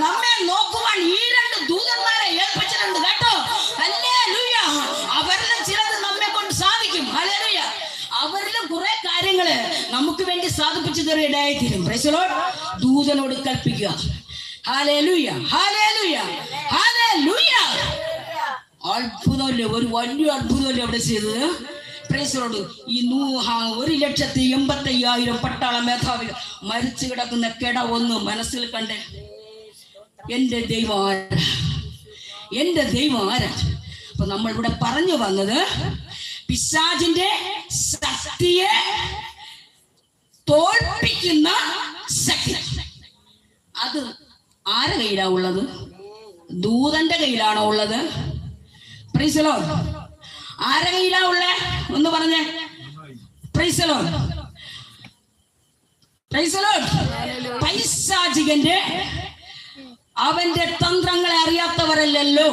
Speaker 1: നമ്മെ നോക്കുവാൻ ഈ 2 ദൂതന്മാരെ ഏൽപ്പിച്ചിട്ടുണ്ട് കേട്ടോ. ഹല്ലേലൂയ. അവരിലും ചിലത് നമ്മെ കൊണ്ട് സാധിക്കും. ഹല്ലേലൂയ. അവരിലും കുറെ കാര്യങ്ങള് നമുക്ക് വേണ്ടി സാധിപ്പിച്ചു തരുകയായി തീരും. Praise the lord. ദൂതനോട് കൽപ്പിക്കുക. Hallelujah, hallelujah, hallelujah. അത്ഭുതമല്ലേ, ഒരു വലിയ അത്ഭുതമല്ലേ അവിടെ ചെയ്തത്. Praise the lord. ഈ 1,80,000 പട്ടാള മേധാവികൾ മരിച്ചു കിടക്കുന്ന കിട ഒന്ന് മനസ്സിൽ കണ്ടേ. എന്റെ ദൈവം ആരാ, എന്റെ ദൈവം ആരാ? അപ്പൊ നമ്മൾ ഇവിടെ പറഞ്ഞു വന്നത് പിശാചിന്റെ ശക്തിയെ തോൽപ്പിക്കുന്ന ശക്തി. അത് ആരുടെ കയ്യിലാ ഉള്ളത്? ദൂതന്റെ കയ്യിലാണോ ഉള്ളത്? Praise the lord. ആരുടെ കയ്യിലാ ഉള്ളേ? ഒന്ന് പറഞ്ഞേ. Praise the lord, praise the lord. പൈശാചികന്റെ അവന്റെ തന്ത്രങ്ങളെ അറിയാത്തവരല്ലല്ലോ.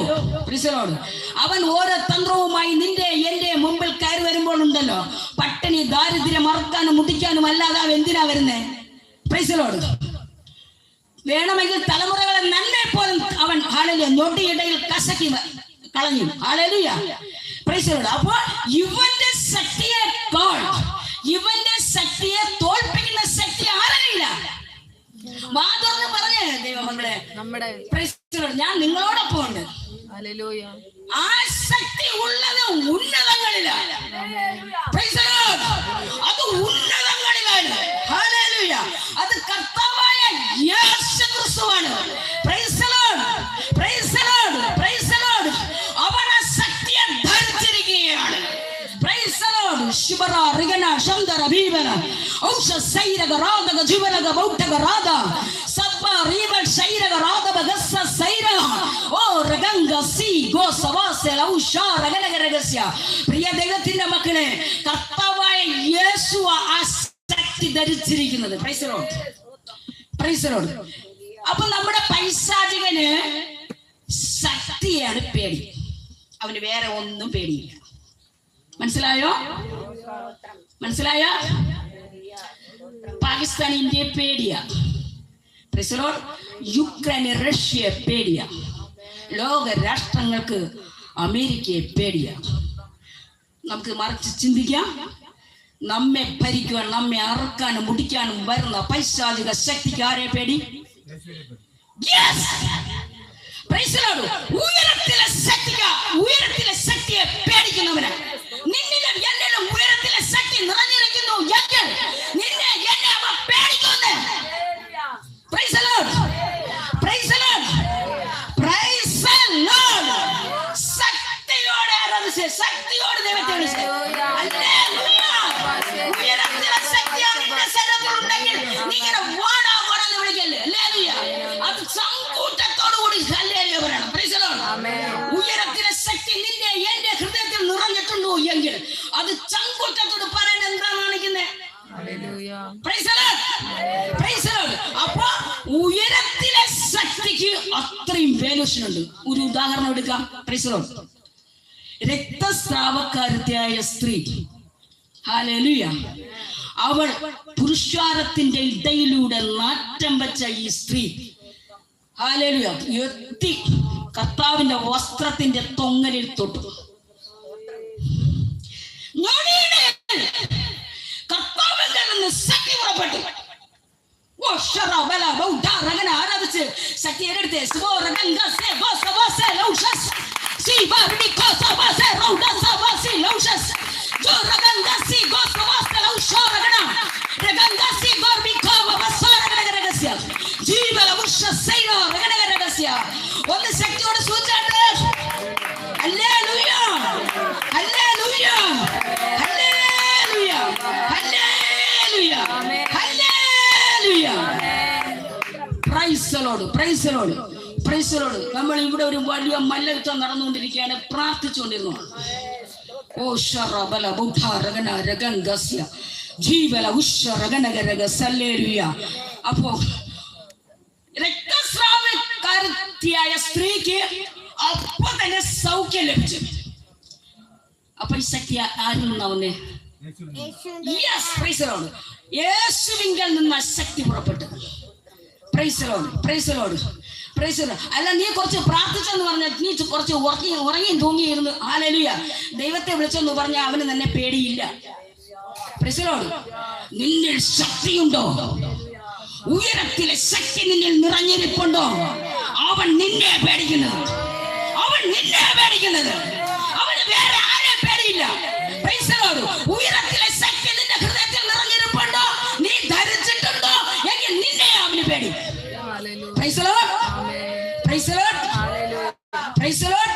Speaker 1: Praise the lord. അവൻ ഓരോ തന്ത്രവുമായി നിന്റെ എന്റെ മുമ്പിൽ കയറി വരുമ്പോൾ ഉണ്ടല്ലോ, പട്ടിണി ദാരിദ്ര്യം മറക്കാനും മുടിക്കാനും അല്ലാതെ അവൻ എന്തിനാ വരുന്നേ? Price the Lord. വേണമെങ്കിൽ തലമുറകളെ നന്മയെ പോലും അവൻ ഹല്ലേലൂയ ഞൊടിയിടയിൽ കസക്കി കളഞ്ഞു. Hallelujah, praise the Lord. അപ്പോൾ ഇവന്റെ ശക്തിയെ തോൽപ്പിക്കുന്ന ശക്തി ആരല്ല. മാതുറന്ന് പറഞ്ഞേ ദൈവമക്കളെ, ഞാൻ നിങ്ങളോടൊപ്പം ഉണ്ട്. ആ ശക്തി ഉള്ളത് ഉന്നതങ്ങളിലാണ്. അത് ഉന്നതങ്ങളിലാണ്. ഹല്ലേലൂയ. അത് കർത്താവായ യേശു ക്രിസ്തുവാണ്. Price the Lord. Shandara Bibana, Osha Saira Garada, Jivana Bauta Garada, Sapa River Saira Garada, Bagassa Saira, oh Raganga Si, Gosavasel, Osha, Raganagaragasia, Priya Degatina Makane, Katava, Yesua Asakti that is in the Praise the Lord. Praise the Lord. Upon the Paisajigane, Sakti and Pedi. I will wear on the Pedi. Mansilayo? Mansilaya? Pakistan India Pedia. Praise the Lord. Ukraine Russia Pedia. Loga Rashtangaku America Pedia. Namku Mark Chindiga Namme Perika, Namme Arkan, Mutikan, Barna, Paisa, the Sekti Kare Pedi. Yes! Praise the Lord. We are till a Sektika, we are till a Sekti Pedicanamana. Nina Yanel, we are till a Sekti, Ranakino, Yakan, Nina Yanama Pedicon. Praise the Lord. Praise the Lord. Praise the Lord. Sakti order, Sakti order, they will tell us. Hallelujah. We are till a Sekti in the center of the Nina Wada, what are the Regal? Hallelujah. At some good that thought is Hallelujah. Praise the Lord. Amen. We are till a Sekti in the end, Nuranatuno Younger. At the Changuta to the Paran and Ranakin. Hallelujah. Praise the Lord. Praise the Lord. Apa Uyaratil Sakti Atrim Venusion. Urudahanodica. Praise the Lord. Recta Strava Kartia Street. Hallelujah. Our Purusharatin Dailude and Latambacha Street. Hallelujah. You think Katav in the Wastrat in the Tongaril Toto. No need Katav in the second property. Oh, Sharabella, Bauta, Ragana, Sakirate, Raganga, Gosa, Loshas, see, Barbie, Cosa, Rodas, Loshas, Joraganga, see, Gosa, Loshana, Raganga, see, Barbie, Cova, Basara, Jiva, Busha, Sailor, Raganasia. What the sector is with that? Hallelujah! Hallelujah! Hallelujah! Hallelujah! Hallelujah! Praise the Lord! Praise the Lord! Praise the Lord! നമ്മൾ ഇവിടെ ഒരു വലിയ മല്ലയുദ്ധം നടന്നുകൊണ്ടിരിക്കുകയാണ് പ്രാർത്ഥിച്ചുകൊണ്ടിരുന്നു. ഓ ശറബല ബുദ്ധ രഗന രഗംഗസ്യ ജീവല Usha രഗനഗരഗ hallelujah. അപ്പോൾ രക്തസ്രാവക്കാരിയായ സ്ത്രീക്ക് അപ്പൊ തന്നെ സൗഖ്യം ലഭിച്ചു. അപ്പൊ ഈ ശക്തി ആരിൽ നിന്നാവുന്നേ? Yes, praise the lord. യേശുവിങ്കൽ നിന്ന് ശക്തി പുറപ്പെട്ടു. Praise the lord, praise the lord, praise the lord. അല്ല നീ കുറച്ച് പ്രാർത്ഥിച്ചെന്ന് പറഞ്ഞാൽ നീ കുറച്ച് ഉറങ്ങിയും തൂങ്ങിയിരുന്നു. ഹല്ലേലൂയ. ദൈവത്തെ വിളിച്ചെന്ന് പറഞ്ഞാൽ അവന് തന്നെ പേടിയില്ല. Praise the Lord. നിന്നിൽ ശക്തിയുണ്ടോ? ഉയരത്തിലെ ശക്തി നിന്നിൽ നിറഞ്ഞിരിപ്പുണ്ടോ? അവൻ നിന്നെ പേടിക്കുന്നത്. അവൻ നിന്നെ പേടിക്കുന്നത്. അവന് വേറെ ആരെയും പേടിയില്ല. Praise the lord. ഉയരത്തിലെ ശക്തി നിന്റെ ഹൃദയത്തിൽ നിറഞ്ഞിരിപ്പുണ്ടോ? നീ ധരിച്ചിട്ടുണ്ടോ എങ്കിൽ നിന്നെ അവന് പേടി. Praise the lord. Praise the lord. Praise the lord.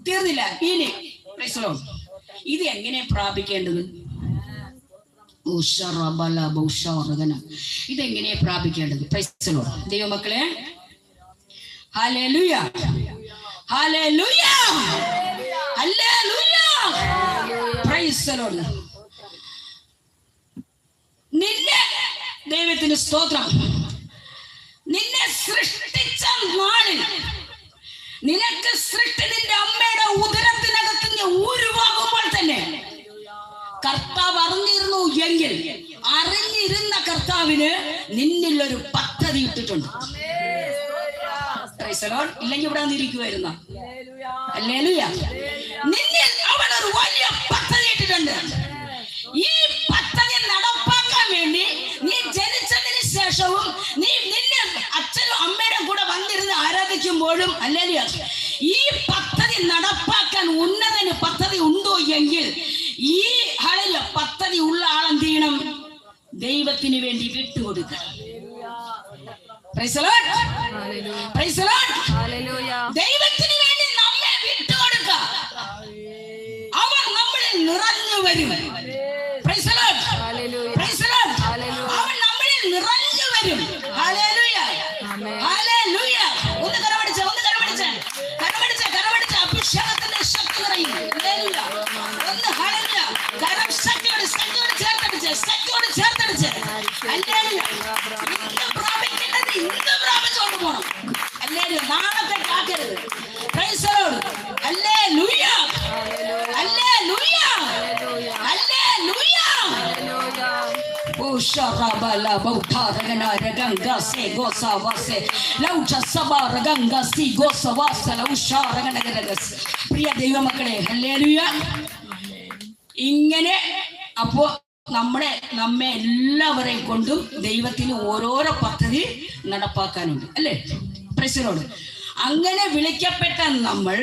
Speaker 1: തീർന്നില്ല. ഇനി പ്രൈസ് ദി ലോർഡ്. ഇത് എങ്ങനെ പ്രാപിക്കേണ്ടത്? ഇതെങ്ങനെ പ്രാപിക്കേണ്ടത്? Praise the lord. ദൈവമക്കളെ, hallelujah, hallelujah, hallelujah, praise the lord. നിന്നെ ദൈവത്തിന് സ്തോത്രം. നിന്നെ സൃഷ്ടിച്ച നാളിൽ നിനക്ക് സൃഷ്ടി നിന്റെ അമ്മയുടെ ഉദരത്തിനകത്ത് ഉരുവാകുമ്പോൾ തന്നെ കർത്താവ് അറിഞ്ഞിരുന്നു എങ്കിൽ അറിഞ്ഞിരുന്ന കർത്താവിന് നിന്നിൽ ഒരു പദ്ധതി ഇട്ടിട്ടുണ്ട്. ഇല്ലെങ്കിൽ ഇവിടെ വന്നിരിക്കുവായിരുന്ന ഹല്ലേലൂയ. നിന്നിൽ അവൻ ഒരു വലിയ പദ്ധതി ഇട്ടിട്ടുണ്ട്. ഈ പദ്ധതി നടപ്പാക്കാൻ വേണ്ടി നീ ജനിച്ചതിന് ശേഷവും നീ നിന്നെ അച്ഛനും അമ്മയുടെ കൂടെ വന്നിരുന്ന് ആരാധിക്കുമ്പോഴും ഹല്ലേലൂയ ഈ പദ്ധതി നടപ്പാക്കാൻ ഉന്നതന് പദ്ധതി ഉണ്ടോ എങ്കിൽ ഈ ഹല്ലേലൂയ പദ്ധതി ഉള്ള ആളെന്ത് ചെയ്യണം? ദൈവത്തിന് വേണ്ടി വിട്ടുകൊടുക്കണം. Praise the lord. Praise the lord. ദൈവത്തിന് വേണ്ടി നമ്മെ വിട്ടുകൊടുക്കുക. അവൻ നമ്മളിൽ നിറഞ്ഞു വരും. കരം ശക്തിയോട് ചേർത്തടിച്ച് ഇന്ന് പ്രാപിക്കേണ്ടത് ഇന്ന് പ്രാപിച്ചോണ്ട് പോകണം. ഹല്ലേലൂയ. നാളത്തെ കാക്കരുത്. Praise the lord. Hallelujah. Hallelujah. Hallelujah. Oh sharabala bautara ganga se gosa vase laucha sabara ganga si gosa vase lausha raganagas. പ്രിയ ദൈവമക്കളെ, ഹല്ലേലൂയ. ഇങ്ങനെ അപ്പോ നമ്മെ എല്ലാവരെയും കൊണ്ടും ദൈവത്തിന് ഓരോരോ പദ്ധതി നടപ്പാക്കാനുണ്ട്, അല്ലേ? Price the lord. അങ്ങനെ വിളിക്കപ്പെട്ട നമ്മൾ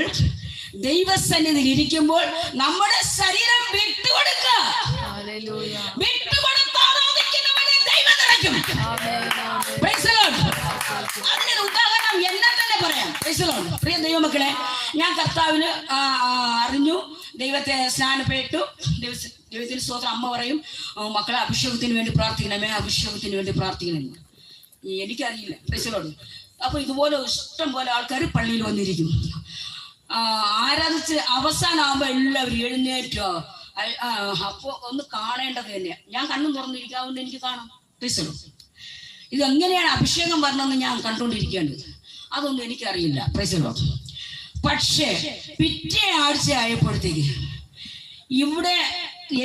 Speaker 1: ദൈവസന്നിധിയിൽ ഇരിക്കുമ്പോൾ നമ്മുടെ ശരീരം വിട്ടുകൊടുക്കുക. അതിനൊരു ഉദാഹരണം എന്നെ തന്നെ പറയാം. പ്രിയ ദൈവമക്കളെ, ഞാൻ കർത്താവിന് അറിഞ്ഞു, ദൈവത്തെ സ്നാനപ്പെട്ടു, ദൈവത്തിന് സ്തോത്രം. അമ്മ പറയും, മക്കളെ അഭിഷേകത്തിന് വേണ്ടി പ്രാർത്ഥിക്കണമേ, അഭിഷേകത്തിന് വേണ്ടി പ്രാർത്ഥിക്കണമെന്ന്. എനിക്കറിയില്ല. പ്രൈസ്. അപ്പൊ ഇതുപോലെ ഇഷ്ടം പോലെ ആൾക്കാർ പള്ളിയിൽ വന്നിരിക്കും. ആരാധിച്ച് അവസാനമാകുമ്പോ എല്ലാവരും എഴുന്നേറ്റോ. അപ്പൊ ഒന്ന് കാണേണ്ടത് തന്നെയാ. ഞാൻ കണ്ണും തുറന്നിരിക്കാവുന്ന എനിക്ക് കാണാം. പ്രൈസ്. ഇതെങ്ങനെയാണ് അഭിഷേകം വരണമെന്ന് ഞാൻ കണ്ടുകൊണ്ടിരിക്കേണ്ടത്, അതൊന്നും എനിക്കറിയില്ല. പ്രൈസ്. പക്ഷേ പിറ്റേ ആഴ്ച ആയപ്പോഴത്തേക്ക് ഇവിടെ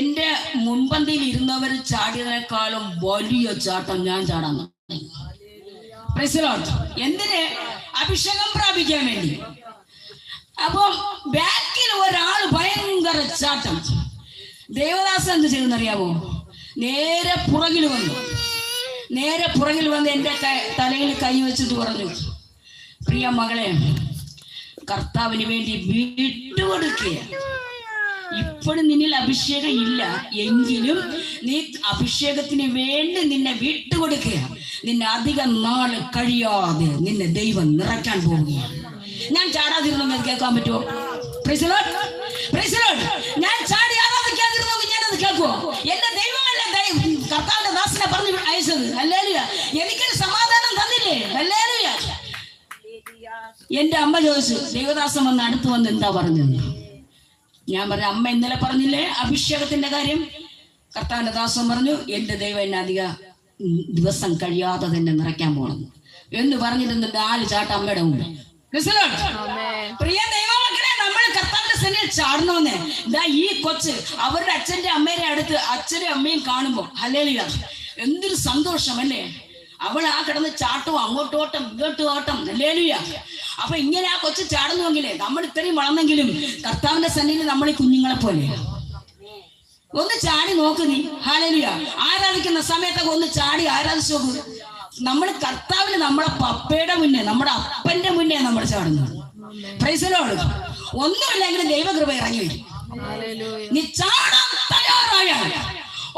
Speaker 1: എൻ്റെ മുൻപന്തിയിൽ ഇരുന്നവർ ചാടിയതിനേക്കാളും വലിയ ചാട്ടം ഞാൻ ചാടാൻ തുടങ്ങി. Praise Lord. എന്തിന്? അഭിഷേകം പ്രാപിക്കാൻ വേണ്ടി. അപ്പൊ ബാക്കിൽ ഒരാൾ ഭയങ്കര ചാട്ടം. ദേവദാസൻ എന്ത് ചെയ്തെന്നറിയാമോ? നേരെ പുറകിൽ വന്നു എൻ്റെ തലയിൽ കൈ വെച്ചിട്ട് പറഞ്ഞു, പ്രിയ മകളെ, കർത്താവിന് വേണ്ടി വിട്ടുകൊടുക്കുക. ഇപ്പോഴും നിന്നിൽ അഭിഷേകം ഇല്ല എങ്കിലും നീ അഭിഷേകത്തിന് വേണ്ടി നിന്നെ വിട്ടുകൊടുക്കുക. നിന്നെ അധികം നാൾ കഴിയാതെ നിന്നെ ദൈവം നിറയ്ക്കാൻ പോവുകയാണ്. ഞാൻ ചാടാതിരുന്നെങ്കിൽ കേൾക്കാൻ പറ്റുമോ? Price the lord. Praise the lord. ഞാൻ ചാടി ആരാധിക്കാതിരുന്നെങ്കിൽ ഞാനത് കേൾക്കുമോ? എന്റെ ദൈവമല്ല കർത്താവിന്റെ ദാസനെ പറഞ്ഞു അയച്ചത്. ഹല്ലേലൂയ. എനിക്കൊരു സമാധാനം തന്നില്ലേ? ഹല്ലേലൂയ. എന്റെ അമ്മ ചോദിച്ചു, ദൈവദാസൻ വന്ന് അടുത്ത് വന്ന് എന്താ പറഞ്ഞത്? ഞാൻ പറഞ്ഞു, അമ്മ ഇന്നലെ പറഞ്ഞില്ലേ അഭിഷേകത്തിന്റെ കാര്യം? കർത്താവിന്റെ ദാസൻ പറഞ്ഞു, എന്റെ ദൈവം എന്നെ അധിക ദിവസം കഴിയാതെ തന്നെ നിറയ്ക്കാൻ പോകണം എന്ന് പറഞ്ഞിരുന്ന 4 ചാട്ടം അമ്മയുടെ മുമ്പ്. പ്രിയ ദൈവമക്കളെ, നമ്മൾ കർത്താവിന്റെ സന്നിധിയിൽ ചാടണമെന്ന് ഇതാ ഈ കൊച്ച് അവരുടെ അച്ഛന്റെ അമ്മയുടെ അടുത്ത് അച്ഛനും അമ്മയും കാണുമ്പോ ഹല്ലേലൂയ എന്തൊരു സന്തോഷം, അല്ലേ? അവൾ ആ കിടന്ന് ചാട്ടവും അങ്ങോട്ടോട്ടം ഇങ്ങോട്ടും ഓട്ടം. ഹല്ലേലൂയ. അപ്പൊ ഇങ്ങനെ ആ കൊച്ചു ചാടുന്നുവെങ്കിലേ നമ്മൾ ഇത്രയും വളർന്നെങ്കിലും കർത്താവിന്റെ സന്നിധിയിൽ നമ്മൾ ഈ കുഞ്ഞുങ്ങളെ പോലെ ഒന്ന് ചാടി നോക്ക് നീ. ഹല്ലേലൂയ. ആരാധിക്കുന്ന സമയത്തൊക്കെ ഒന്ന് ചാടി ആരാധിച്ചു നോക്കൂ. നമ്മൾ കർത്താവിന് നമ്മളെ പപ്പയുടെ മുന്നേ, നമ്മുടെ അപ്പന്റെ മുന്നേ നമ്മൾ ചാടുന്നത്. Price the Lord. ഒന്നുമില്ലെങ്കിലും ദൈവകൃപ ഇറങ്ങി വരും. നീ ചാടാൻ തയ്യാറായാൽ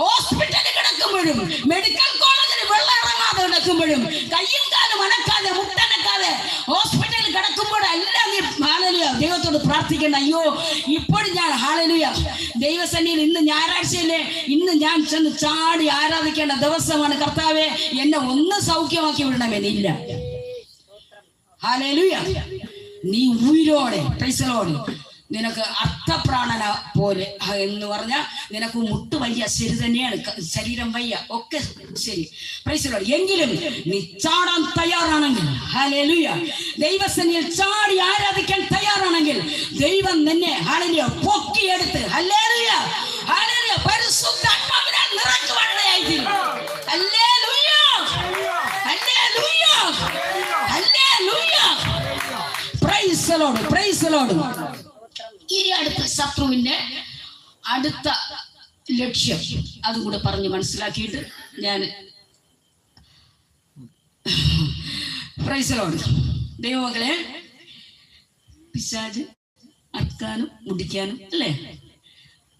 Speaker 1: ഹോസ്പിറ്റലിൽ കിടക്കുമ്പോഴും മെഡിക്കൽ കോളേജിൽ വെള്ളം ഇറങ്ങാതെ കിടക്കുമ്പോഴും കയ്യും കാലും അനക്കാതെ മുട്ടനക്കാതെ ഹോസ്പിറ്റലിൽ കിടക്കുമ്പോഴെല്ലാം നീ ഹല്ലേലൂയ ദൈവത്തോട് പ്രാർത്ഥിക്കണം. അയ്യോ, ഇപ്പോഴും ഞാൻ ഹല്ലേലൂയ ദൈവസന്നിധിയിൽ ഇന്ന് ഞായറാഴ്ചയിലെ ഇന്ന് ഞാൻ ചെന്ന് ചാടി ആരാധിക്കേണ്ട ദിവസമാണ്. കർത്താവേ, എന്നെ ഒന്ന് സൗഖ്യമാക്കി വിടണമെന്നില്ല. ഹല്ലേലൂയ. നീ ഉയിരോടെ പ്രൈസ് ദി ലോർഡ് നിനക്ക് അർത്ഥപ്രാണന പോലെ എന്ന് പറഞ്ഞാൽ നിനക്ക് മുട്ട് വയ്യ, ശരി തന്നെയാണ്, ശരീരം വയ്യ, ഒക്കെ ശരി. Price the Lord. എങ്കിലും നീ ചാടാൻ തയ്യാറാണെങ്കിൽ, ഹല്ലേലൂയ ദൈവസന്നിധിയിൽ ചാടി ആരാധിക്കാൻ തയ്യാറാണെങ്കിൽ ദൈവം നിന്നെ ഹല്ലേലൂയ പൊക്കിയെടുത്ത് ഹല്ലേലൂയ ഹല്ലേലൂയ പരിശുദ്ധാത്മാവിനാൽ നിറയ്ക്കുവാനായിരിക്കും. Hallelujah hallelujah hallelujah. Praise the lord. Praise the lord. ഇനി അടുത്ത ശത്രുവിന്റെ അടുത്ത ലക്ഷ്യം അതും കൂടെ പറഞ്ഞ് മനസ്സിലാക്കിയിട്ട് ഞാൻ പ്രൈസ് ദി ലോർഡ്. ദൈവമക്കളെ, പിശാച് അർക്കാനും മുടിക്കാനും, അല്ലേ?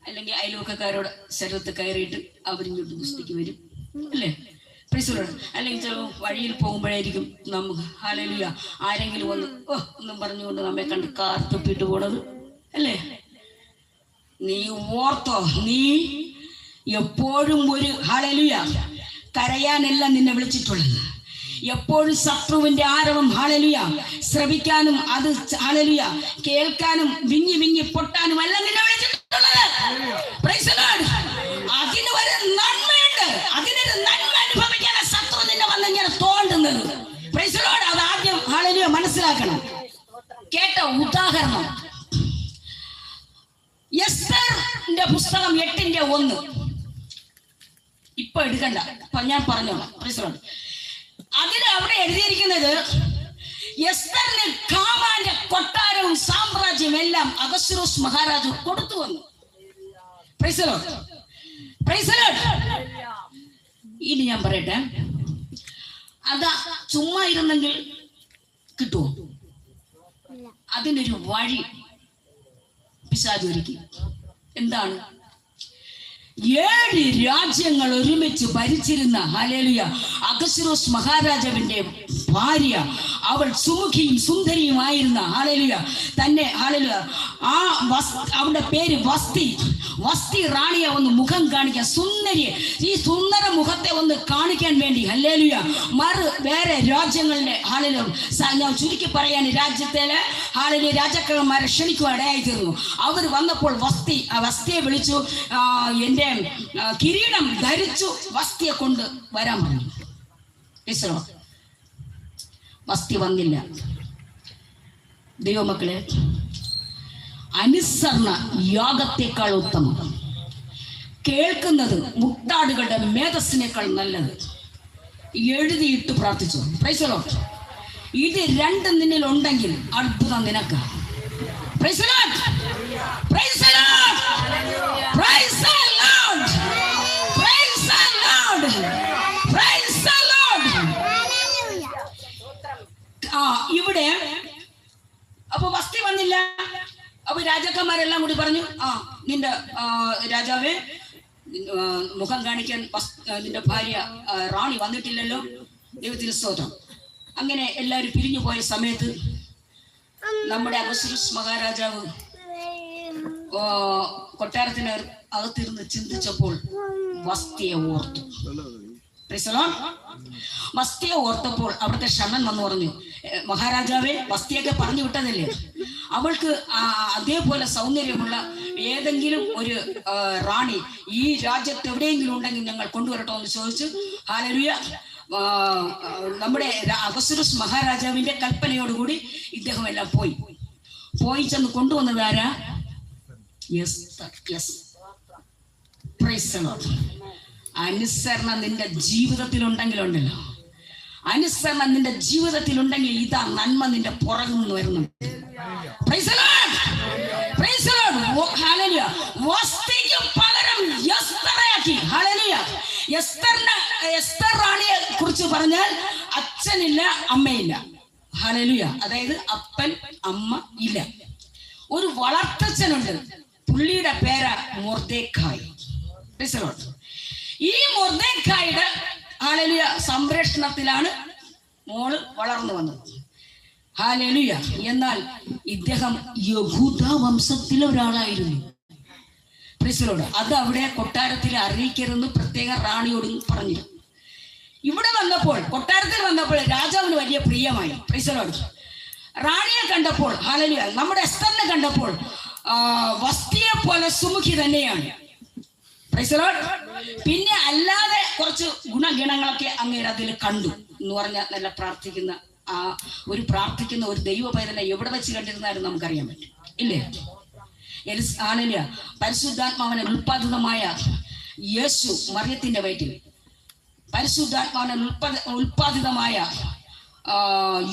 Speaker 1: അല്ലെങ്കിൽ അയൽവക്കക്കാരോട് ശരീരത്ത് കയറിയിട്ട് അവരിങ്ങോട്ട് ഗുസ്തിക്ക് വരും, അല്ലേ? Price the Lord. അല്ലെങ്കിൽ ചില വഴിയിൽ പോകുമ്പോഴായിരിക്കും നമുക്ക് ഹല്ലേലൂയ ആരെങ്കിലും വന്ന് ഒന്നും പറഞ്ഞുകൊണ്ട് നമ്മെ കണ്ട് കാർത്തുപ്പിട്ട് പോണത്, അല്ലേ? നീ ഓർത്തോ, നീ എപ്പോഴും ഒരു ഹല്ലേലൂയ കരയാനല്ല നിന്നെ വിളിച്ചിട്ടുള്ളത്. എപ്പോഴും ശത്രുവിന്റെ ആരവം ഹല്ലേലൂയ ശ്രവിക്കാനും അത് ഹല്ലേലൂയ കേൾക്കാനും വിങ്ങി വിങ്ങി പൊട്ടാനും അല്ല നിന്നെ വിളിച്ചിട്ടുള്ളത്. Price the Lord. ഉദാഹരണം എസ്തറിന്റെ പുസ്തകം 8:1. ഇപ്പൊ എടുക്കണ്ട, ഞാൻ പറഞ്ഞോളാം. അതിൽ അവിടെ എഴുതിയിരിക്കുന്നത് എസ്തറിന് ഹാമാന്റെ കൊട്ടാരവും സാമ്രാജ്യം എല്ലാം അഹശ്വേരോസ് മഹാരാജു കൊടുത്തു വന്നു. Price the lord, praise the lord. ഇനി ഞാൻ പറയട്ടെ, അതാ ചുമ്മാ ഇരുന്നെങ്കിൽ കിട്ടുമോ? അതിനൊരു വഴി പിശാച് ഒരുക്കി. എന്താണ്? 7 രാജ്യങ്ങൾ ഒരുമിച്ച് ഭരിച്ചിരുന്ന ഹല്ലേലൂയ അഹശ്വേരോസ് മഹാരാജാവിന്റെ ഭാര്യ, അവൾ സുമുഖിയും സുന്ദരിയുമായിരുന്ന ഹല്ലേലൂയ തന്നെ ഹല്ലേലൂയ അവളുടെ പേര് വസ്തി റാണിയെ ഒന്ന് മുഖം കാണിക്കാൻ, സുന്ദരിയെ, ഈ സുന്ദര മുഖത്തെ ഒന്ന് കാണിക്കാൻ വേണ്ടി ഹല്ലേലൂയ വേറെ രാജ്യങ്ങളുടെ ഹല്ലേലൂയ, ഞാൻ ചുരുക്കി പറയാൻ, രാജ്യത്തിലെ ഹല്ലേലൂയ രാജാക്കന്മാരെ ക്ഷണിക്കുവാൻ ഇടയായി തീർന്നു. അവർ വന്നപ്പോൾ വസ്തിയെ വിളിച്ചു, എൻ്റെ കിരീടം ധരിച്ചു വസ്തിയെ കൊണ്ട് വരാൻ പറഞ്ഞു. വസ്തി വന്നില്ല. ദൈവമക്കളെ, അനുസരണ യാഗത്തെക്കാൾ ഉത്തമം, കേൾക്കുന്നത് മുട്ടാടുകളുടെ മേധസ്സിനേക്കാൾ നല്ലത്. എഴുതിയിട്ട് പ്രാർത്ഥിച്ചു. Price the lord. ഇത് രണ്ടും നിന്നിൽ ഉണ്ടെങ്കിൽ അത്ഭുതം നിനക്ക്. Price the lord, praise the lord, praise the lord, praise the lord, praise the Lord. ഇവിടെ അപ്പൊ വസ്തി വന്നില്ല. അപ്പൊ രാജാക്കന്മാരെല്ലാം കൂടി പറഞ്ഞു, നിന്റെ രാജാവേ, മുഖം കാണിക്കാൻ നിന്റെ ഭാര്യ റാണി വന്നിട്ടില്ലല്ലോ, ദൈവത്തിന് സ്തോത്രം. അങ്ങനെ എല്ലാവരും പിരിഞ്ഞു പോയ സമയത്ത് നമ്മുടെ അഹശ്വേരോസ് മഹാരാജാവ് കൊട്ടാരത്തിന് അകത്തിരുന്ന് ചിന്തിച്ചപ്പോൾ വസ്തിയെ ഓർത്തു. വസ്തിയെ ഓർത്തപ്പോൾ അവിടുത്തെ ക്ഷമൻ വന്നു പറഞ്ഞു, മഹാരാജാവേ, വസ്തിയൊക്കെ പറഞ്ഞു വിട്ടതല്ലേ, അവൾക്ക് അതേപോലെ സൗന്ദര്യമുള്ള ഏതെങ്കിലും ഒരു റാണി ഈ രാജ്യത്ത് എവിടെയെങ്കിലും ഉണ്ടെങ്കിൽ ഞങ്ങൾ കൊണ്ടുവരട്ടോ എന്ന് ചോദിച്ചു. ഹല്ലേലൂയ. നമ്മുടെ അഹശ്വേരോസ് മഹാരാജാവിന്റെ കൽപ്പനയോടുകൂടി ഇദ്ദേഹം എല്ലാം പോയി ചെന്ന് കൊണ്ടുവന്നതാരാ? അനുസരണം നിന്റെ ജീവിതത്തിലുണ്ടെങ്കിലുണ്ടല്ലോ, അനുസരണം നിന്റെ ജീവിതത്തിലുണ്ടെങ്കിൽ ഇതാ നന്മ നിന്റെ പുറകിൽ നിന്ന് വരുന്നുണ്ട്. വസ്തിക്ക് പകരം എസ്തറയാക്കി. ഹല്ലേലൂയ. എസ്തർ റാണിയെ കുറിച്ച് പറഞ്ഞാൽ അച്ഛനില്ല, അമ്മയില്ല. ഹല്ലേലൂയ. അതായത് അപ്പൻ അമ്മ ഇല്ല, ഒരു വളർത്തച്ഛനുണ്ട്. പുള്ളിയുടെ പേര് മൊർദെഖായി. ഈ മൊർദെഖായിയുടെ ഹല്ലേലൂയ സംരക്ഷണത്തിലാണ് മോള് വളർന്നു വന്നത്. ഹല്ലേലൂയ. എന്നാൽ ഇദ്ദേഹം യഹൂദ വംശത്തിലെ ഒരാളായിരുന്നു. അത് അവിടെ കൊട്ടാരത്തിൽ അറിയിക്കരുതെന്ന് പ്രത്യേക റാണിയോട് പറഞ്ഞു. ഇവിടെ വന്നപ്പോൾ, കൊട്ടാരത്തിൽ വന്നപ്പോൾ രാജാവിന് വലിയ പ്രിയമായി. റാണിയെ കണ്ടപ്പോൾ, ഹല്ലേലൂയ, നമ്മുടെ എസ്തറിനെ കണ്ടപ്പോൾ വസ്തിയെ പോലെ സുമുഖി തന്നെയാണ്. പിന്നെ അല്ലാതെ കുറച്ച് ഗുണഗണങ്ങളൊക്കെ അങ്ങേര് അതിൽ കണ്ടു എന്ന് പറഞ്ഞാൽ, നല്ല പ്രാർത്ഥിക്കുന്ന ഒരു ദൈവ പൈതലിനെ എവിടെ വെച്ച് കണ്ടിരുന്നാലും നമുക്കറിയാൻ പറ്റും, ഇല്ലേ? ആണില്ല. പരിശുദ്ധാത്മാവിനെ ഉൽപാദിതമായ യേശു മറിയത്തിന്റെ വയറ്റിൽ, പരിശുദ്ധാത്മാവിനെ ഉൽപാദിതമായ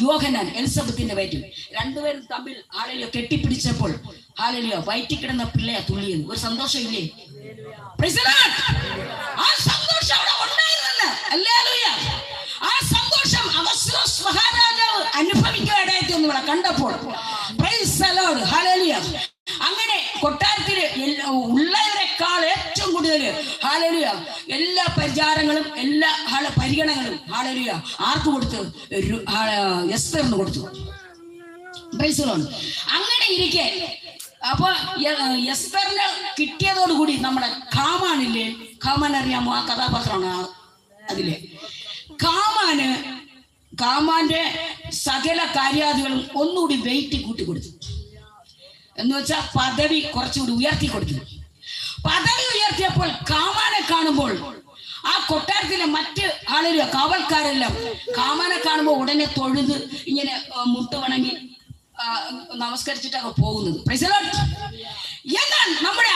Speaker 1: യോഹന്നാൻ എലിസബത്തിന്റെ വയറ്റിൽ, രണ്ടുപേരും തമ്മിൽ ഹല്ലേലൂയ കെട്ടിപ്പിടിച്ചപ്പോൾ ഹല്ലേലൂയ വയറ്റിൽ കിടന്ന പിള്ളയെ തുള്ളിയത്. ഒരു സന്തോഷം ഇല്ലേ? ആ സന്തോഷം അവിടെ ഉണ്ടായിരുന്നു. ഹല്ലേലൂയ. ആ സന്തോഷം അഹശ്വേരോസ് മഹാരാജാവ് അനുഭവിക്കാനായിട്ട് ഇവിടെ കണ്ടപ്പോൾ, പ്രൈസ് ദി ലോർഡ്, ഹല്ലേലൂയ. അങ്ങനെ കൊട്ടാരത്തിൽ ഉള്ളവരെക്കാൾ ഏറ്റവും കൂടുതൽ ഹല്ലേലൂയ എല്ലാ പരിചാരങ്ങളും എല്ലാ പരിഗണനകളും ഹല്ലേലൂയ ആർക്ക് കൊടുത്തു? എസ്തറിന് കൊടുത്തു. Price the lord. അങ്ങനെ ഇരിക്കെ അപ്പൊ എസ്തറിന് കിട്ടിയതോടുകൂടി നമ്മുടെ ഹാമാനില്ലേ, ഹാമാൻ അറിയാമോ? ആ കഥാപാത്രമാണ് അതിലെ ഹാമാന്റെ സകല കാര്യാദികളും ഒന്നുകൂടി വെയിറ്റ് കൂട്ടി കൊടുത്തു. എന്ന് വെച്ചാൽ പദവി കുറച്ചുകൂടി ഉയർത്തി കൊടുത്തു. പദവി ഉയർത്തിയപ്പോൾ ഹാമാനെ കാണുമ്പോൾ ആ കൊട്ടാരത്തിലെ മറ്റ് ആളുകൾ കാവൽക്കാരെല്ലാം ഹാമാനെ കാണുമ്പോൾ ഉടനെ തൊഴുത് ഇങ്ങനെ മുട്ടുവണങ്ങി നമസ്കരിച്ചിട്ടൊക്കെ പോകുന്നത്. എന്നാൽ നമ്മുടെ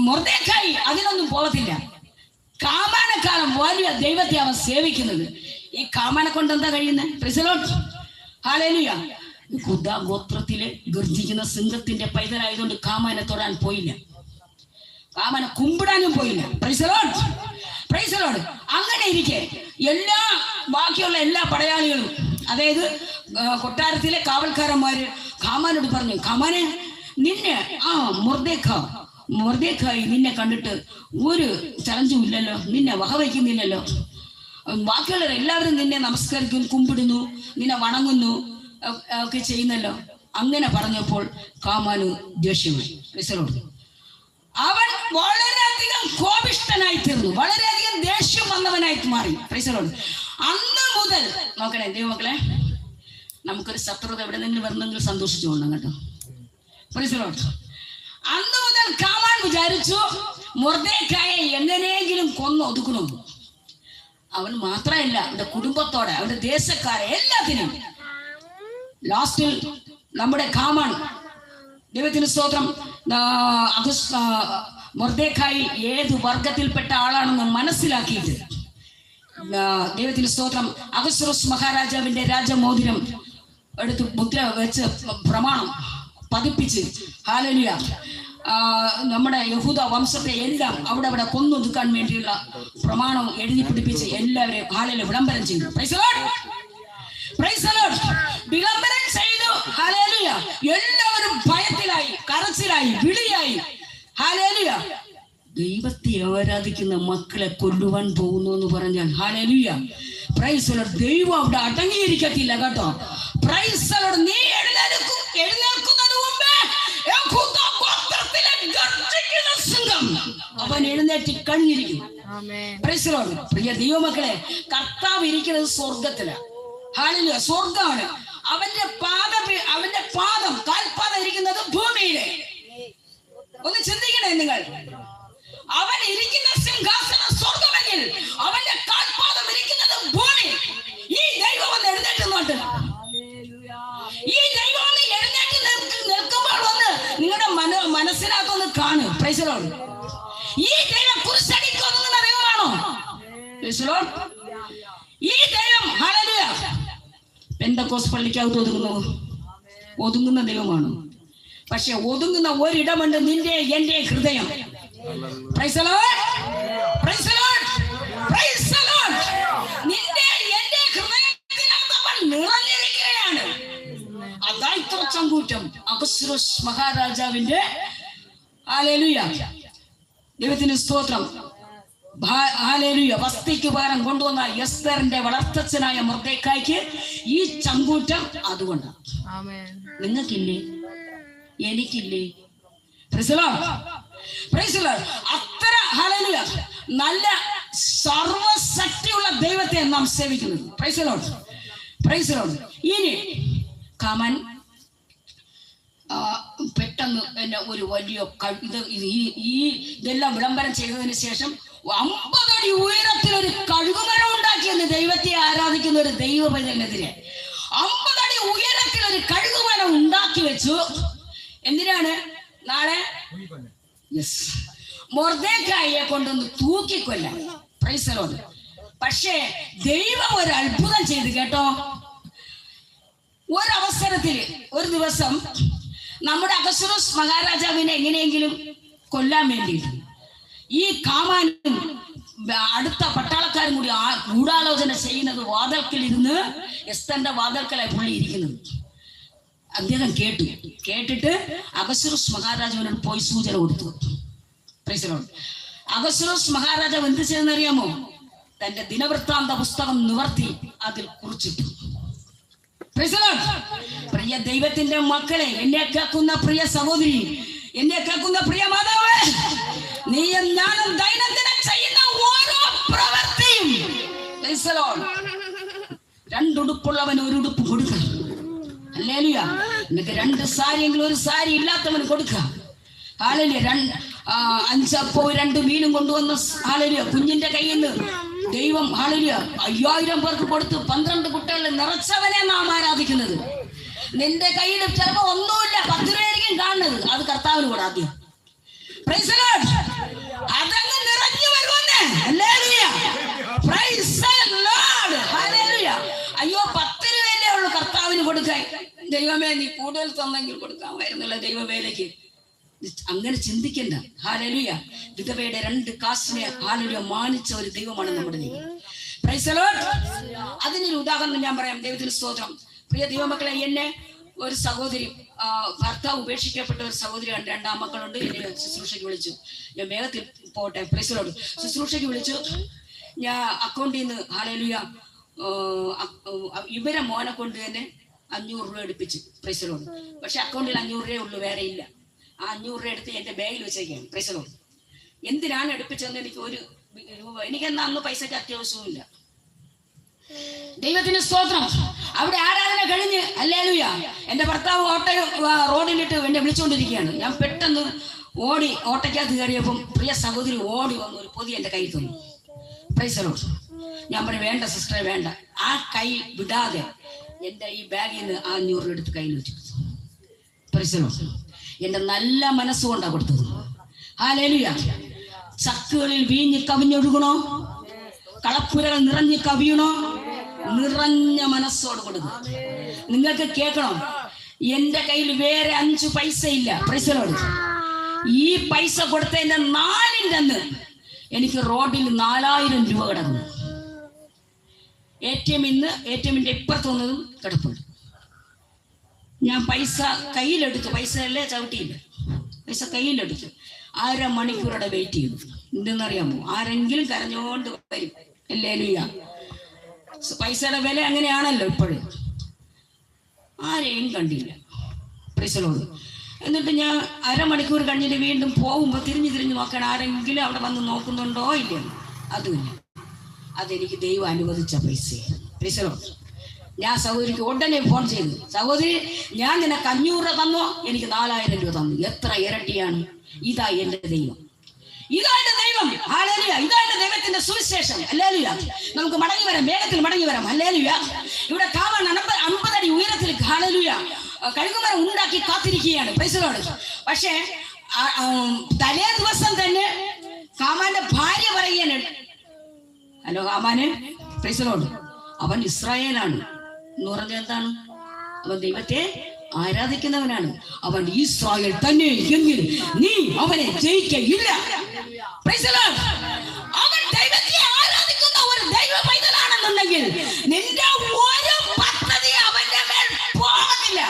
Speaker 1: മൊർദെഖായി അതിനൊന്നും പോകത്തില്ല. കാമാനക്കാലം വലിയ ദൈവത്തെ അവൻ സേവിക്കുന്നത്. ഈ കാമാനെ കൊണ്ട് എന്താ കഴിയുന്നത്? ഹല്ലേലൂയ. യഹൂദാ ഗോത്രത്തിലെ ഗർജിക്കുന്ന സിംഹത്തിന്റെ പൈതലായതുകൊണ്ട് കാമാനെ തൊടാൻ പോയില്ല, കാമാനെ കുമ്പിടാനും പോയില്ല. Price the lord. അങ്ങനെ ഇരിക്കെ ബാക്കിയുള്ള എല്ലാ പടയാളികളും, അതായത് കൊട്ടാരത്തിലെ കാവൽക്കാരന്മാര് കാമാനോട് പറഞ്ഞു, കാമാനെ നിന്നെ മൊർദെഖായി നിന്നെ കണ്ടിട്ട് ഒരു ചലഞ്ചും ഇല്ലല്ലോ, നിന്നെ വകവയ്ക്കുന്നില്ലല്ലോ, ബാക്കിയുള്ളവർ എല്ലാവരും നിന്നെ നമസ്കരിക്കുന്നു, കുമ്പിടുന്നു, നിന്നെ വണങ്ങുന്നു ഒക്കെ ചെയ്യുന്നല്ലോ. അങ്ങനെ പറഞ്ഞപ്പോൾ കാമാന് ദേഷ്യമായി. അവൻ വളരെയധികം കോപിഷ്ഠനായി തീർന്നു, വളരെയധികം ദേഷ്യം വന്നവനായി മാറി. അന്ന് മുതൽ നോക്കണേ ദൈവമക്കളെ, നമുക്കൊരു ശത്രുത എവിടെ നിന്ന് വരുന്നെങ്കിൽ സന്തോഷിച്ചു കൊള്ളാം കേട്ടോ. അന്ന് മുതൽ കാമാൻ വിചാരിച്ചു മൊർദെഖായെ എങ്ങനെയെങ്കിലും കൊന്നൊതുക്കണം. അവൻ മാത്രമല്ല, അവന്റെ കുടുംബത്തോടെ, അവന്റെ ദേശക്കാരെ എല്ലാത്തിനും. ലാസ്റ്റിൽ നമ്മുടെ കാമാൻ, ദൈവത്തിന് സ്തോത്രം, മൊർദെഖായി ഏത് വർഗത്തിൽപ്പെട്ട ആളാണെന്ന് മനസ്സിലാക്കിയിട്ട് ദൈവത്തിന് സ്തോത്രം അഹസ്വേരോസ് മഹാരാജാവിന്റെ രാജമോതിരം എടുത്ത് മുദ്ര വെച്ച് പ്രമാണം പതിപ്പിച്ച്, ഹല്ലേലൂയ, നമ്മുടെ യഹൂദ വംശത്തെ എല്ലാം അവിടെ കൊന്നൊതുക്കാൻ വേണ്ടിയുള്ള പ്രമാണം എഴുതി പിടിപ്പിച്ച് എല്ലാവരെയും ഹല്ലേലൂയ വിളംബരം ചെയ്തു. വിളംബരം ചെയ്തു. ഹല്ലേലൂയ. എല്ലാവരും ഭയത്തിലായി, കരച്ചിലായി, വിളിയായി. ഹല്ലേലൂയ. ദൈവത്തെ ആരാധിക്കുന്ന മക്കളെ കൊല്ലുവാൻ പോകുന്നു എന്ന് പറഞ്ഞാൽ ഹല്ലേലൂയ, പ്രൈസ് ദി ലോർഡ്, ദൈവം അവിടെ അടങ്ങിയിരിക്കത്തില്ല കേട്ടോ. Praise the lord. നീ എഴുന്നേൽക്കുന്നതിന് മുമ്പേ അവൻ എഴുന്നേറ്റ് കഴിഞ്ഞിരിക്കും. Praise the lord. പ്രിയ ദൈവമക്കളെ, കർത്താവ് ഇരിക്കുന്നത് സ്വർഗത്തിലാണ്. ഹല്ലേലൂയ. സ്വർഗ്ഗമാണ്. അവന്റെ പാദം കാൽപാദം ഇരിക്കുന്നത് ഭൂമിയിലെ. ഒന്ന് ചിന്തിക്കണേ നിങ്ങൾ. അവൻ ഇരിക്കുന്ന സിംഹാസനം സ്വർഗ്ഗമെങ്കിൽ അവന്റെ കാൽപാദം ഇരിക്കുന്നത് ഭൂമി. ഈ ദൈവം ഒന്ന് എഴുന്നേറ്റ് നോട്ട്. ഈ ദൈവം ഒന്ന് എഴുന്നേറ്റ് നിൽക്കുമ്പോൾ ഒന്ന് നിങ്ങളുടെ മനസ്സിനകത്തൊന്ന് കാണും. Praise the lord. ഈ ദൈവം കുരിശടിക്കുന്ന ദൈവമാണോ? Praise the lord. ഈ ദൈവം ഹല്ലേലൂയ പെന്തക്കോസ്ത് പള്ളിക്കകത്ത് ഒതുങ്ങുന്ന ദൈവമാണ്. പക്ഷെ ഒതുങ്ങുന്ന ഒരിടമുണ്ട്, നിന്റെ എന്റെ ഹൃദയം. Price the lord. Praise the lord. Praise the Lord. നിന്റെ എന്റെ ഹൃദയത്തിനകത്ത് അവൻ നിറഞ്ഞിരിക്കുകയാണ്. അതായിത്ര ചങ്കൂറ്റം അഹസ്വേരോസ് മഹാരാജാവിന്റെ. ഹല്ലേലൂയ. ദൈവത്തിന് സ്തോത്രം. ഹല്ലേലൂയ. വസ്തിക്ക് പകരം കൊണ്ടുവന്ന എസ്തറിന്റെ വളർത്തച്ഛനായ മൊർദെഖായിക്ക് ഈ ചങ്കൂറ്റം അതുകൊണ്ടാണ്. നിങ്ങൾക്കില്ലേ? എനിക്കില്ലേ? അത്ര ഹല്ലേലൂയ നല്ല സർവശക്തിയുള്ള ദൈവത്തെ നാം സേവിക്കുന്നത്. Praise the lord. Praise the lord. ഇനി കാമാൻ പെട്ടെന്ന് എന്നെ ഒരു വലിയ ഇതെല്ലാം വിളംബരം ചെയ്തതിന് ശേഷം 50 അടി ഉയരത്തിൽ ഒരു കഴുകുമരം ഉണ്ടാക്കിയെന്ന് ദൈവത്തെ ആരാധിക്കുന്ന ഒരു ദൈവ പൈതലിനെതിരെ 50 അടി ഉയരത്തിൽ ഒരു കഴുകുമരം ഉണ്ടാക്കി വെച്ചു. എന്തിനാണ്? നാളെ മൊർദെഖായിയെ കൊണ്ടൊന്ന് തൂക്കിക്കൊല്ലാൻ. Price the Lord. പക്ഷേ ദൈവം ഒരു അത്ഭുതം ചെയ്തു കേട്ടോ. ഒരവസരത്തിൽ ഒരു ദിവസം നമ്മുടെ അഹസ്വേരോസ് മഹാരാജാവിനെ എങ്ങനെയെങ്കിലും കൊല്ലാൻ വേണ്ടിയിട്ട് ഈ കാമാനും അടുത്ത പട്ടാളക്കാരും കൂടി ഗൂഢാലോചന ചെയ്യുന്നത് വാതിൽക്കലിരുന്ന്, എസ്തറിന്റെ വാതിൽക്കലായി പുള്ളി ഇരിക്കുന്നത് അദ്ദേഹം കേട്ടിട്ട് അഹസ്വേരോസ് മഹാരാജാവിനോട് പോയി സൂചന കൊടുത്തു. Price the Lord. അഹസ്വേരോസ് മഹാരാജാവ് എന്ത് ചെയ്തെന്നറിയാമോ? തന്റെ ദിനവൃത്താന്ത പുസ്തകം നിവർത്തി അതിൽ കുറിച്ചിട്ടു. Praise the lord. പ്രിയ ദൈവത്തിന്റെ മക്കളെ, എന്നെ കേൾക്കുന്ന പ്രിയ സഹോദരി, എന്നെ കേൾക്കുന്ന പ്രിയ മാതാവ്, നീ ഞാനും ദൈനംദിനം ചെയ്യുന്ന ഓരോ പ്രവൃത്തിയും പ്രൈസ് ദി ലോർഡ്, രണ്ടുടുപ്പുള്ളവൻ ഒരു ഉടുപ്പ് കൊടുക്കുക. ഹല്ലേലൂയ. നിനക്ക് 2 സാരിയെങ്കിലും ഒരു സാരി ഇല്ലാത്തവന് കൊടുക്കുക. ഹല്ലേലൂയ. 5 അപ്പവും 2 മീനും കൊണ്ടുവന്ന ഹല്ലേലൂയ കുഞ്ഞിന്റെ കയ്യിൽ നിന്ന് ദൈവം ഹല്ലേലൂയ 5000 പേർക്ക് കൊടുത്ത് 12 കുട്ടികളെ നിറച്ചവനെ നാം ആരാധിക്കുന്നത്. നിന്റെ കയ്യിൽ ചിലപ്പോ ഒന്നുമില്ല, 10 രൂപയായിരിക്കും കാണുന്നത്, അത് കർത്താവിന് കൂടെ ആദ്യം. Price the Lord. അതങ്ങ് നിറഞ്ഞു വരുമെന്ന്. Hallelujah. Praise the lord. Hallelujah. അയ്യോ 10 രൂപയല്ലേ ഉള്ളൂ കർത്താവിന് കൊടുക്കാൻ. ദൈവമേ നീ കൂടുതൽ തന്നെങ്കിൽ കൊടുക്കാമായിരുന്നുള്ള ദൈവവേലയ്ക്ക്. അങ്ങനെ ചിന്തിക്കണ്ട. ഹല്ലേലൂയ. വിധവയുടെ 2 കാശിനെ ഹല്ലേലൂയ മാനിച്ച ഒരു ദൈവമാണ് നമ്മുടെ ദൈവം. Price the Lord. അതിനൊരു ഉദാഹരണം ഞാൻ പറയാം. ദൈവത്തിന് സ്തോത്രം. പ്രിയ ദൈവമക്കളെ, എന്നെ ഒരു സഹോദരി, ഭർത്താവ് ഉപേക്ഷിക്കപ്പെട്ട ഒരു സഹോദരിയാണ്, 2 ആൺമക്കളുണ്ട്. എന്നെ ശുശ്രൂഷയ്ക്ക് വിളിച്ചു. ഞാൻ വേഗത്തിൽ പോട്ടെ. Price the Lord. ശുശ്രൂഷയ്ക്ക് വിളിച്ചു. ഞാൻ അക്കൗണ്ടിൽ നിന്ന് ഹല്ലേലൂയ ഇവരെ മോനെ കൊണ്ട് തന്നെ 500 രൂപ എടുപ്പിച്ചു. Price the Lord. പക്ഷെ അക്കൗണ്ടിൽ 500 രൂപയേ ഉള്ളൂ, വേറെ ഇല്ല. ആ 500 രൂപ എടുത്ത് എന്റെ ബാഗിൽ വെച്ചേക്കാണ്. Price the Lord. എന്തിനാണ് എടുപ്പിച്ചതെന്ന് എനിക്ക് ഒരു രൂപ, എനിക്കെന്നാ അന്ന് പൈസക്ക് അത്യാവശ്യവുമില്ല. ദൈവത്തിന് സ്തോത്രം. അവിടെ ആരാധന കഴിഞ്ഞ് ഹല്ലേലൂയ എന്റെ ഭർത്താവ് റോഡിലിട്ട് എന്നെ വിളിച്ചുകൊണ്ടിരിക്കുകയാണ്. ഞാൻ പെട്ടെന്ന് ഓടി ഓട്ടയ്ക്കകത്ത് കയറിയപ്പം പ്രിയ സഹോദരി ഓടി വന്ന് ഒരു പൊതി എന്റെ കയ്യിൽ തന്നു. Price the lord. ഞാൻ പറഞ്ഞു, വേണ്ട സിസ്റ്ററെ വേണ്ട. ആ കൈ വിടാതെ എന്റെ ഈ ബാഗിൽ നിന്ന് 500 രൂപ എടുത്ത് കയ്യിൽ വെച്ചു. Price the Lord. എന്റെ നല്ല മനസ്സുകൊണ്ടാണ് കൊടുത്തത്. ഹല്ലേലൂയ. ചക്കുകളിൽ വീഞ്ഞ് കവിഞ്ഞൊഴുകണോ, കളപ്പുരകൾ നിറഞ്ഞ് കവിയണോ, നിറഞ്ഞ മനസ്സോട് കൊടുക്കുക. നിങ്ങൾക്ക് കേൾക്കണം, എന്റെ കയ്യിൽ വേറെ 5 പൈസ ഇല്ല. Price the lord. ഈ പൈസ കൊടുത്തതിന്റെ 4ന്റെ അന്ന് എനിക്ക് റോഡിൽ 4000 രൂപ കിടക്കുന്നു. ATMന്റെ ഇപ്പുറത്ത് വന്നതും കിടപ്പുണ്ട്. ഞാൻ പൈസ കയ്യിലെടുത്തു. പൈസയല്ലേ ചവിട്ടിയില്ല, പൈസ കയ്യിലെടുത്തു. 1/2 മണിക്കൂറുടെ വെയിറ്റ് ചെയ്തു. എന്തെന്നറിയാമോ? ആരെങ്കിലും കരഞ്ഞോണ്ട് വരും. ഹല്ലേലൂയ. പൈസയുടെ വില അങ്ങനെയാണല്ലോ ഇപ്പോഴും. ആരെയും കണ്ടില്ല. Price the Lord. എന്നിട്ട് ഞാൻ 1/2 മണിക്കൂർ കഴിഞ്ഞിട്ട് വീണ്ടും പോകുമ്പോൾ തിരിഞ്ഞു നോക്കണം ആരെങ്കിലും അവിടെ വന്ന് നോക്കുന്നുണ്ടോ ഇല്ലെന്ന്. അതുമില്ല. അതെനിക്ക് ദൈവം അനുവദിച്ച പൈസ. Price the lord. ഞാൻ സഹോദരിക്ക് ഉടനെ ഫോൺ ചെയ്തു, സഹോദരി ഞാൻ നിനക്ക് 500 രൂപ തന്നോ? എനിക്ക് 4000 രൂപ തന്നു. എത്ര ഇരട്ടിയാണ്. ഇതാ എന്റെ ദൈവം, ഇതാ എന്റെ ദൈവം. ഹല്ലേലൂയ. ഇതാ എന്റെ ദൈവത്തിന്റെ സുവിശേഷം. ഹല്ലേലൂയ. നമുക്ക് മടങ്ങി വരാം, വേഗത്തിൽ മടങ്ങി വരാം. ഹല്ലേലൂയ. ഇവിടെ കാവാൻ 50 അടി ഉയരത്തിൽ ഹല്ലേലൂയ കഴുകുമരം ഉണ്ടാക്കി കാത്തിരിക്കുകയാണ്. Price the Lord. പക്ഷേ തലേ ദിവസം തന്നെ കാമാന്റെ ഭാര്യ പറയുകയാണ്, ഹലോ കാമാന്, പ്രൈസ് ദി ലോർഡ്, അവൻ ഇസ്രായേലാണ് എന്ന് പറഞ്ഞാൽ എന്താണ്? അവൻ ദൈവത്തെ ആരാധിക്കുന്നവനാണ്. അവൻ ഇസ്രായേൽ തന്നെ എങ്കിൽ നീ അവനെ ജയിക്കയില്ല. Price the lord. അവൻ ദൈവത്തെ ആരാധിക്കുന്ന ഒരു ദൈവ പൈതലാണെന്നുണ്ടെങ്കിൽ നിന്റെ ഒരു പദ്ധതി അവന്റെ മേൽ പോകത്തില്ല.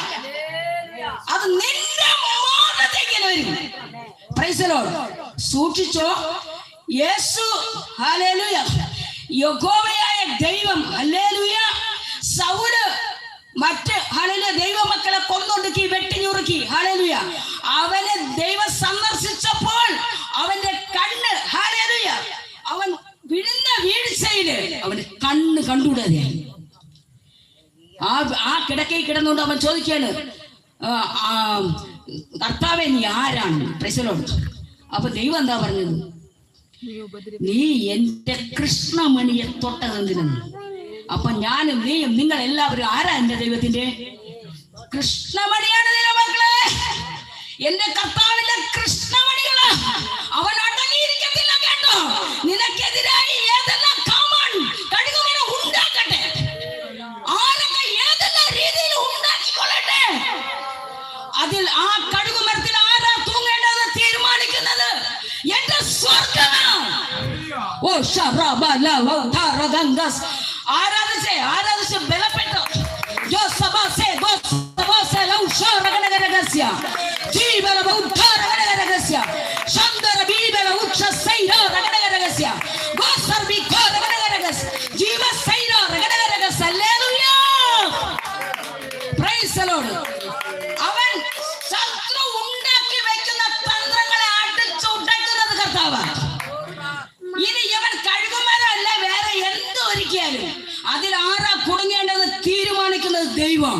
Speaker 1: അത് നിന്റെ മോഹത്തേക്ക് വരും. Price the Lord. സൂക്ഷിച്ചോ. യേശു ഹല്ലേലൂയ യഹോവയായ ദൈവം ഹല്ലേലൂയ സൗല് മറ്റ് ഹല്ലേലൂയ ദൈവമക്കളെ കൊന്നൊടുക്കി വെട്ടിഞ്ഞുറുക്കി. ഹല്ലേലൂയ. അവനെ ദൈവം സന്ദർശിച്ചപ്പോൾ അവന്റെ കണ്ണ് ഹല്ലേലൂയ അവൻ വിഴുന്ന വീഴ്ചയില് അവന് കണ്ണ് കണ്ടുകൂടാതെയായി. ആ കിടക്കയിൽ കിടന്നുകൊണ്ട് അവൻ ചോദിക്കാണ്, കർത്താവേ നീ ആരാണ്? Price the Lord. അപ്പൊ ദൈവം എന്താ പറഞ്ഞത്? നീ എന്റെ കൃഷ്ണമണിയെ തൊട്ടതെന്തിനെന്ന്. അപ്പൊ ഞാനും നീയും നിങ്ങൾ എല്ലാവരും ആരാ? എന്റെ ദൈവത്തിന്റെ കൃഷ്ണമണിയാണ്. ദൈവമക്കളെ, എന്റെ കർത്താവിന്റെ കൃഷ്ണമണികള്. അവൻ അടങ്ങിയിരിക്കത്തില്ല. കേട്ടോ, നിനക്കെതിരായി ഏതെല്ലാം കാമാൻ കഴുകുമരം ഉണ്ടാക്കട്ടെ, ആരൊക്കെ ഏതെല്ലാം രീതിയിൽ ഉണ്ടാക്കിക്കൊള്ളട്ടെ, അതിൽ ആ കഴുകുമരത്തിൽ ആരാ തൂങ്ങേണ്ടത് തീരുമാനിക്കുന്നത് എന്റെ സ്വർഗ്ഗമാണ്. ഓ ആരാധിച്ച് ബലപ്പെട്ടോ അവൻ ശത്രു ഉണ്ടാക്കി വെക്കുന്ന തന്ത്രങ്ങളെ അടിച്ചുടയ്ക്കുന്നത് കർത്താവാണ്. ഇനി ഇവൻ കഴുകുമരമല്ല, വേറെ എന്ത് ഒരുക്കിയാലും അതിൽ ആരാ കുടുങ്ങേണ്ടത് തീരുമാനിക്കുന്നത് ദൈവം.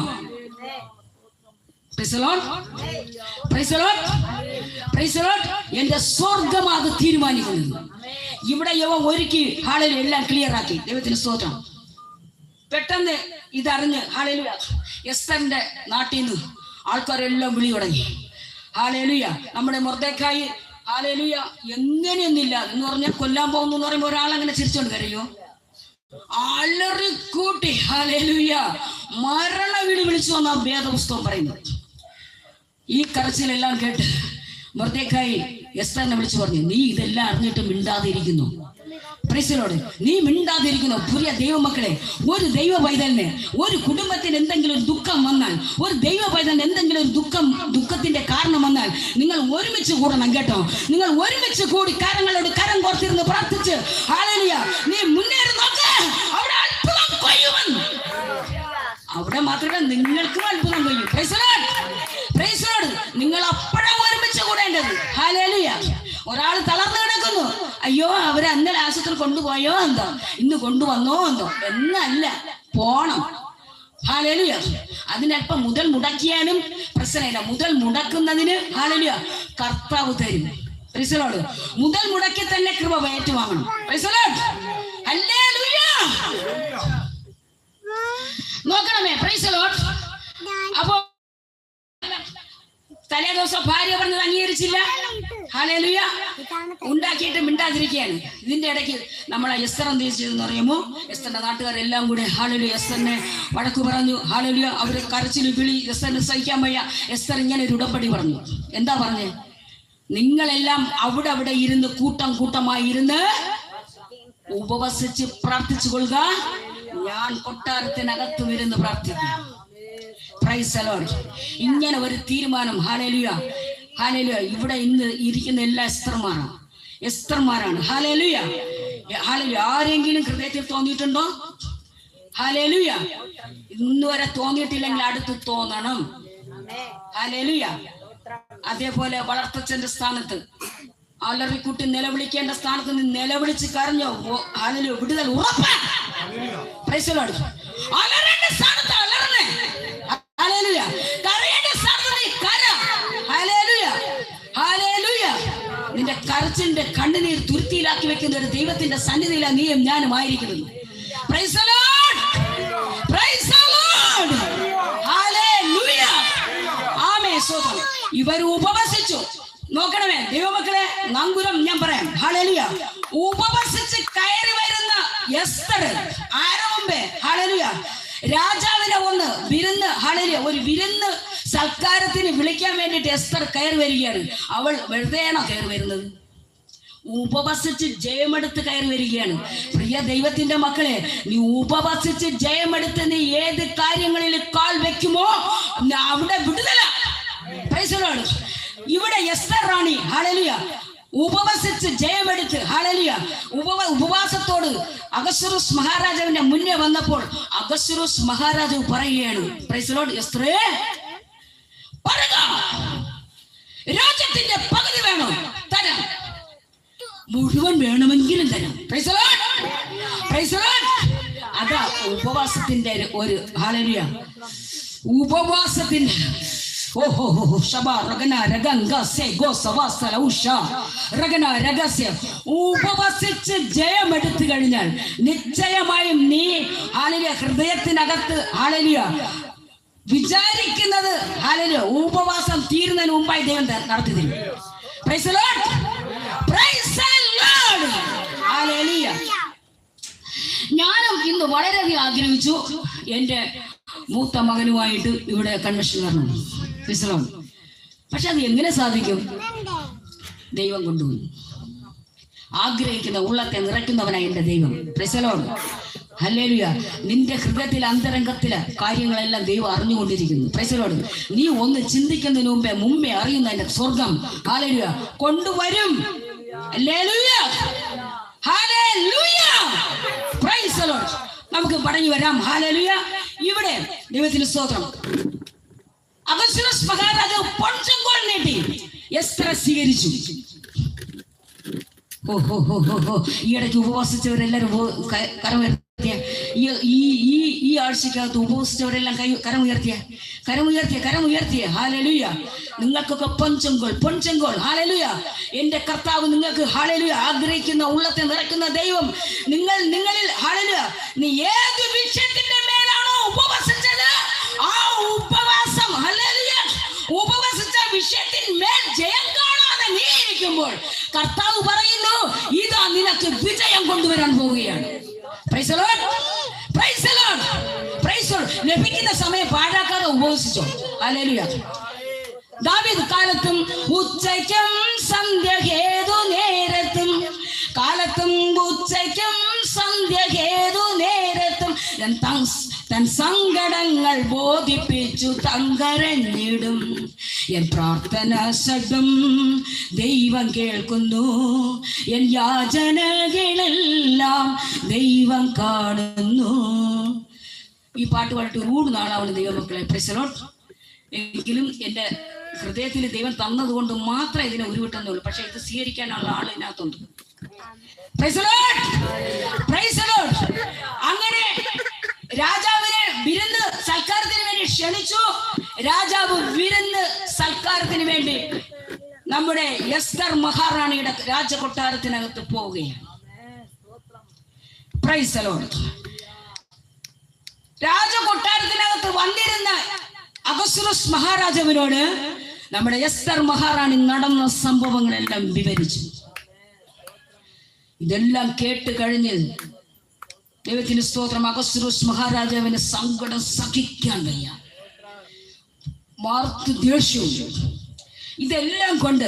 Speaker 1: എന്റെ സ്വർഗം അത് തീരുമാനിക്കുന്നത്. ഇവിടെ യവൻ ഒരുക്കി ഹാളിൽ എല്ലാം ക്ലിയർ ആക്കി. ദൈവത്തിന് സ്തോത്രം. പെട്ടെന്ന് ഇതറിഞ്ഞ് ഹല്ലേലൂയ എസ്തറിന്റെ നാട്ടിൽ നിന്ന് ആൾക്കാരെല്ലാം വിളി തുടങ്ങി. ഹല്ലേലൂയ. നമ്മുടെ മൊർദെഖായി ഹല്ലേലൂയ എങ്ങനെയൊന്നില്ല എന്ന് പറഞ്ഞാൽ കൊല്ലാൻ പോകുന്നു എന്ന് പറയുമ്പോൾ ഒരാളങ്ങനെ ചിരിച്ചോണ്ട് കരയോ? അലറിക്കൂട്ടി ഹല്ലേലൂയ മരണ വിളി വിളിച്ചു വന്ന വേദപുസ്തകം പറയുന്നത്. ഈ കരച്ചിലെല്ലാം കേട്ട് മൊർദെഖായി എസ്തറിനെ വിളിച്ചു പറഞ്ഞു, നീ ഇതെല്ലാം അറിഞ്ഞിട്ട് മിണ്ടാതിരിക്കുന്നു. പ്രൈസലോട് നീ മിണ്ടാതിരിക്കുന്നു. പ്രിയ ദൈവമക്കളെ, ഒരു ദൈവ പൈതലിന് ഒരു കുടുംബത്തിന് എന്തെങ്കിലും ഒരു ദുഃഖം വന്നാൽ, ഒരു ദൈവ പൈതലിന് എന്തെങ്കിലും ഒരു ദുഃഖത്തിന്റെ കാരണം വന്നാൽ നിങ്ങൾ ഒരുമിച്ച് കൂടണം കേട്ടോ. നിങ്ങൾ ഒരുമിച്ച് കൂടി കരങ്ങളോട് കരം കോർത്തിരുന്ന് പ്രാർത്ഥിച്ച് ഹല്ലേലൂയ നീ മുന്നേറി നോക്ക്. അവിടെ അത്ഭുതം കൊയ്യുമെന്ന്. അവിടെ മാത്രമല്ല നിങ്ങൾക്കും അത്ഭുതം കൊയ്യും. പ്രൈസലോട് നിങ്ങൾ അപ്പോഴും ഒരുമിച്ച് കൂടേണ്ടത്. ഹല്ലേലൂയ. ഒരാൾ തളർന്നു കിടക്കുന്നു, അയ്യോ അവരെ അന്നലെ ആശുപത്രി കൊണ്ടുപോയോ എന്തോ, ഇന്ന് കൊണ്ടുവന്നോ എന്തോ എന്നല്ല, പോണം. ഹല്ലേലൂയ. അതിനല്പം മുതൽ മുടക്കിയാലും പ്രശ്നമില്ല. മുതൽ മുടക്കുന്നതിന് ഹല്ലേലൂയ കർത്താവ് തരും. പ്രൈസലോട് മുതൽ മുടക്കി തന്നെ കൃപ ഏറ്റുവാങ്ങണം. പ്രൈസലോട് ഹല്ലേലൂയ. നോക്കണമേ. പ്രൈസലോട്. അപ്പോ തലേ ദിവസം ഭാര്യ പറഞ്ഞത് അംഗീകരിച്ചില്ല. ഹല്ലേലൂയ. ഉണ്ടാക്കിയിട്ട് മിണ്ടാതിരിക്കുകയാണ്. ഇതിന്റെ ഇടയ്ക്ക് നമ്മളെ എസ്തർ എന്ത് ചെയ്തെന്ന് അറിയുമോ? എസ്തറിന്റെ നാട്ടുകാരെല്ലാം കൂടെ ഹല്ലേലൂയ എസ്തറിനെ വഴക്ക് പറഞ്ഞു. ഹല്ലേലൂയ. അവര് കരച്ചിൽ വിളി എസ്തറിന് സഹിക്കാൻ വയ്യ. എസ്തർ ഇങ്ങനെ ഒരു ഉടമ്പടി പറഞ്ഞു. എന്താ പറഞ്ഞേ? നിങ്ങളെല്ലാം അവിടെ ഇരുന്ന് കൂട്ടമായി ഇരുന്ന് ഉപവസിച്ച് പ്രാർത്ഥിച്ചു കൊള്ളുക, ഞാൻ കൊട്ടാരത്തിനകത്ത് ഇരുന്ന് പ്രാർത്ഥിക്കാം. Price the Lord. ഇങ്ങനെ ഒരു തീരുമാനം. ഹല്ലേലൂയ. ഹല്ലേലൂയ. ഇവിടെ ഇന്ന് ഇരിക്കുന്ന എല്ലാ എസ്തർമാരാണ്. ഹല്ലേലൂയ. ഹല്ലേലൂയ. ആരെങ്കിലും ഹൃദയത്തിൽ തോന്നിയിട്ടുണ്ടോ? ഹല്ലേലൂയ. ഇന്ന് വരെ തോന്നിയിട്ടില്ലെങ്കിൽ അടുത്ത് തോന്നണം. ഹല്ലേലൂയ. അതേപോലെ വളർത്തച്ഛന്റെ സ്ഥാനത്ത് അലറിക്കുട്ടി നിലവിളിക്കേണ്ട സ്ഥാനത്ത് നിന്ന് നിലവിളിച്ച് കരഞ്ഞോ? ഹല്ലേലൂയ. വിടുതൽ ഉറപ്പാണ്. Price the Lord. അലറേണ്ട സ്ഥാനത്ത് അലറണേ. ഹല്ലേലൂയ. കരയേണ്ട സ്ഥാനത്ത് നീ കര. ഹല്ലേലൂയ. ഹല്ലേലൂയ. നിന്റെ കരച്ചിന്റെ കണ്ണുനീർ തുരുത്തിയിലാക്കി വെക്കുന്ന ഒരു ദൈവത്തിന്റെ സന്നിധിയിലാണ് നീയും ഞാനും ആയിരിക്കുന്നത്. Praise the lord. Praise the lord. Hallelujah. Amen. സ്തോത്രം. ഇവർ ഉപവസിച്ചു. നോക്കണമേ ദൈവമക്കളെ, നങ്കുരം ഞാൻ പറയാം. ഹല്ലേലൂയ. ഉപവസിച്ച് കയറി വരുന്ന എസ്തർ ആരോ മുമ്പേ ഹല്ലേലൂയ രാജാവിനെ ഒന്ന് വിരുന്ന് ഹല്ലേലൂയ ഒരു വിരുന്ന് സൽക്കാരത്തിന് വിളിക്കാൻ വേണ്ടിയിട്ട് എസ്തർ കയറി വരികയാണ്. അവൾ വെറുതെയാണോ കയറി വരുന്നത്? ഉപവസിച്ച് ജയമെടുത്ത് കയറി വരികയാണ്. പ്രിയ ദൈവത്തിന്റെ മക്കളെ, നീ ഉപവസിച്ച് ജയമെടുത്ത് നീ ഏത് കാര്യങ്ങളിൽ കാൽ വെക്കുമോ അവിടെ വിടുതല. Price the Lord. ഇവിടെ എസ്തർ റാണി ഹല്ലേലൂയ ഉപവസിച്ച് ജയമെടുത്ത് ഹല്ലേലൂയ ഉപവാസത്തോട് അഹശ്വേരോസ് മഹാരാജാവിന്റെ മുന്നേ വന്നപ്പോൾ അഹശ്വേരോസ് മഹാരാജാവ് പറയുകയാണ്, പ്രൈസ് ദി ലോർഡ്, എസ്തറേ പറയുക, രാജ്യത്തിന്റെ പകുതി വേണോ? തരാം. മുഴുവൻ വേണമെങ്കിലും തരാം. Price the lord. Praise the Lord. അതാ ഉപവാസത്തിന്റെ ഒരു ഹല്ലേലൂയ ഉപവാസത്തിന്റെ ഉപവസിച്ച് ജയമെടുത്തു കഴിഞ്ഞാൽ നിശ്ചയമായും നീ ഹല്ലേലൂയ ഹൃദയത്തിനകത്ത് ഹല്ലേലൂയ വിചാരിക്കുന്നത് ഹല്ലേലൂയ ഉപവാസം തീരുന്നതിന് മുമ്പായി ദൈവം നടത്തി തരും. Price the lord. Praise the lord. Hallelujah. ഞാനും ഇന്ന് വളരെയധികം ആഗ്രഹിച്ചു എൻ്റെ മൂത്ത മകനുമായിട്ട് ഇവിടെ കൺവെൻഷൻ വരണം. പക്ഷെ അത് എങ്ങനെ സാധിക്കും? ദൈവം കൊണ്ടുപോയി. ആഗ്രഹിക്കുന്ന ഉള്ളത്തെ നിറയ്ക്കുന്നവനായി എൻ്റെ ദൈവം. Price the lord. ഹല്ലേലൂയ. നിന്റെ ഹൃദയത്തിലെ അന്തരംഗത്തിലെ കാര്യങ്ങളെല്ലാം ദൈവം അറിഞ്ഞുകൊണ്ടിരിക്കുന്നു. Price the lord. നീ ഒന്ന് ചിന്തിക്കുന്നതിന് മുമ്പേ അറിയുന്ന എൻ്റെ സ്വർഗം ഹല്ലേലൂയ കൊണ്ടുവരും. Hallelujah. Hallelujah. Praise the Lord. നമുക്ക് പറഞ്ഞു വരാം. ഹല്ലേലൂയ. ഇവിടെ ദൈവത്തിന് സ്തോത്രം. അഹശ്വേരോസ് മഹാരാജാവ് പൊൻചെങ്കോൽ നീട്ടി എസ്തറെ സ്വീകരിച്ചു. ഈ ഇടയ്ക്ക് ഉപവസിച്ചവരെല്ലാരും കരം ഉയർത്തിയ ഈ ആഴ്ചക്കകത്ത് ഉപവസിച്ചവരെല്ലാം കരം ഉയർത്തിയ ഹല്ലേലൂയ. നിങ്ങൾക്കൊക്കെ പൊൻചെങ്കോൽ ഹല്ലേലൂയ. എന്റെ കർത്താവ് നിങ്ങൾക്ക് ഹല്ലേലൂയ ആഗ്രഹിക്കുന്ന ഉള്ളത്തെ നിറയ്ക്കുന്ന ദൈവം നിങ്ങളിൽ ഹല്ലേലൂയ നീ ഏത് വിഷയത്തിന്റെ മേലാണോ ഉപവസിച്ചത് ആ കഴിയുമ്പോൾ കർത്താവ് പറയുന്നു, ഇതാ നിനക്ക് വിജയം കൊണ്ടുവരാൻ പോവുകയാണ്. Price the lord, praise the lord, praise the Lord. ലഭിക്കുന്ന സമയം പാഴാക്കാതെ ഉപവസിച്ചോ. ഹല്ലേലൂയ. ദാവീദ് കാലത്തും ഉച്ചയ്ക്കും സന്ധ്യഹേതു നേരത്തും, കാലത്തും ഉച്ചയ്ക്കും സന്ധ്യഹേതു നേരത്തും തൻ സങ്കടങ്ങൾ ബോധിപ്പിച്ചു തങ്കരഞ്ഞിടും. എൻ പ്രാർത്ഥന ശബ്ദം ദൈവം കേൾക്കുന്നു, എൻ യാചനകളെല്ലാം ദൈവം കാണുന്നു. ഈ പാട്ട് പാടിട്ട് ഒരുപാട് നാളാവുന്ന ദൈവമക്കളെ. Praise the Lord. എങ്കിലും എൻ്റെ ഹൃദയത്തിൽ ദൈവം തന്നതുകൊണ്ട് മാത്രമേ ഇതിനെ ഉരുവിട്ടെന്നുള്ളൂ. പക്ഷെ ഇത് സ്വീകരിക്കാനുള്ള ആൾ ഇതിനകത്തുണ്ട്. Price the lord, praise the lord. അങ്ങനെ രാജാവിനെ വിരുന്ന് സൽക്കാരത്തിന് വേണ്ടി ക്ഷണിച്ചു. രാജാവ് വിരുന്ന് സൽക്കാരത്തിന് വേണ്ടി നമ്മുടെ എസ്തർ മഹാറാണിയുടെ രാജകൊട്ടാരത്തിനകത്ത് പോവുകയാണ്. Price the Lord. രാജകൊട്ടാരത്തിനകത്ത് വന്നിരുന്ന അഹസ്വേരോസ് മഹാരാജാവിനോട് നമ്മുടെ എസ്തർ മഹാറാണി നടന്ന സംഭവങ്ങളെല്ലാം വിവരിച്ചു. ഇതെല്ലാം കേട്ട് കഴിഞ്ഞ് ദൈവത്തിന് സ്തോത്രം, അഹസ്വേരോസ് മഹാരാജാവിന് സങ്കടം സഹിക്കാൻ വയ്യ, മാർത്ത് ദേഷ്യവും. ഇതെല്ലാം കൊണ്ട്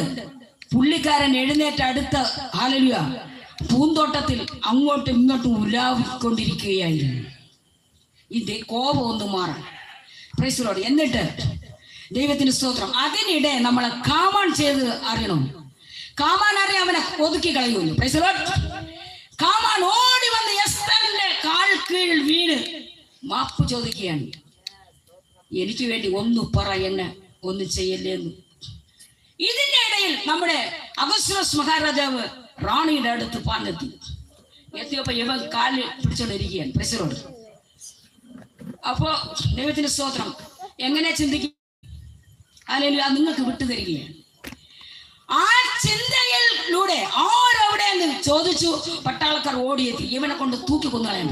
Speaker 1: പുള്ളിക്കാരൻ എഴുന്നേറ്റ് അടുത്ത ഹല്ലേലൂയ പൂന്തോട്ടത്തിൽ അങ്ങോട്ടും ഇങ്ങോട്ടും ഉലാവിക്കൊണ്ടിരിക്കുകയായിരുന്നു. ഈ കോപം ഒന്ന് മാറാൻ. Price the Lord. എന്നിട്ട് ദൈവത്തിന് സ്തോത്രം, അതിനിടെ നമ്മളെ കാമാൻ ചെയ്ത് അറിയണം. കാമാൻ അറിയാൻ അവനെ ഒതുക്കി കളയുമല്ലോ. Praise the lord. കാമാൻ ഓടി വന്ന് എസ്തറിന്റെ കാൽ കീഴിൽ വീണ് മാപ്പ് ചോദിക്കുകയാണ്. എനിക്ക് വേണ്ടി ഒന്ന് പറ, എന്നെ ഒന്നും ചെയ്യല്ലേ എന്ന്. ഇതിന്റെ ഇടയിൽ നമ്മുടെ അഹസ്വേരോസ് മഹാരാജാവ് റാണിയുടെ അടുത്ത് പാഞ്ഞെത്തി. എത്തിയപ്പോ ഇവൻ കാലിൽ പിടിച്ചോണ്ടിരിക്കുകയാണ്. Price the Lord. അപ്പോ ദൈവത്തിന്റെ സ്തോത്രം, എങ്ങനെ ചിന്തിക്കും? അല്ലെങ്കിൽ അത് നിങ്ങൾക്ക് വിട്ടുതരികയാണ്. ആ ചിന്തയിലൂടെ ആരവിടെ എന്ന് ചോദിച്ചു. പട്ടാളക്കാർ ഓടിയെത്തി ഇവനെ കൊണ്ട് തൂക്കി കൊന്നുകളയാൻ.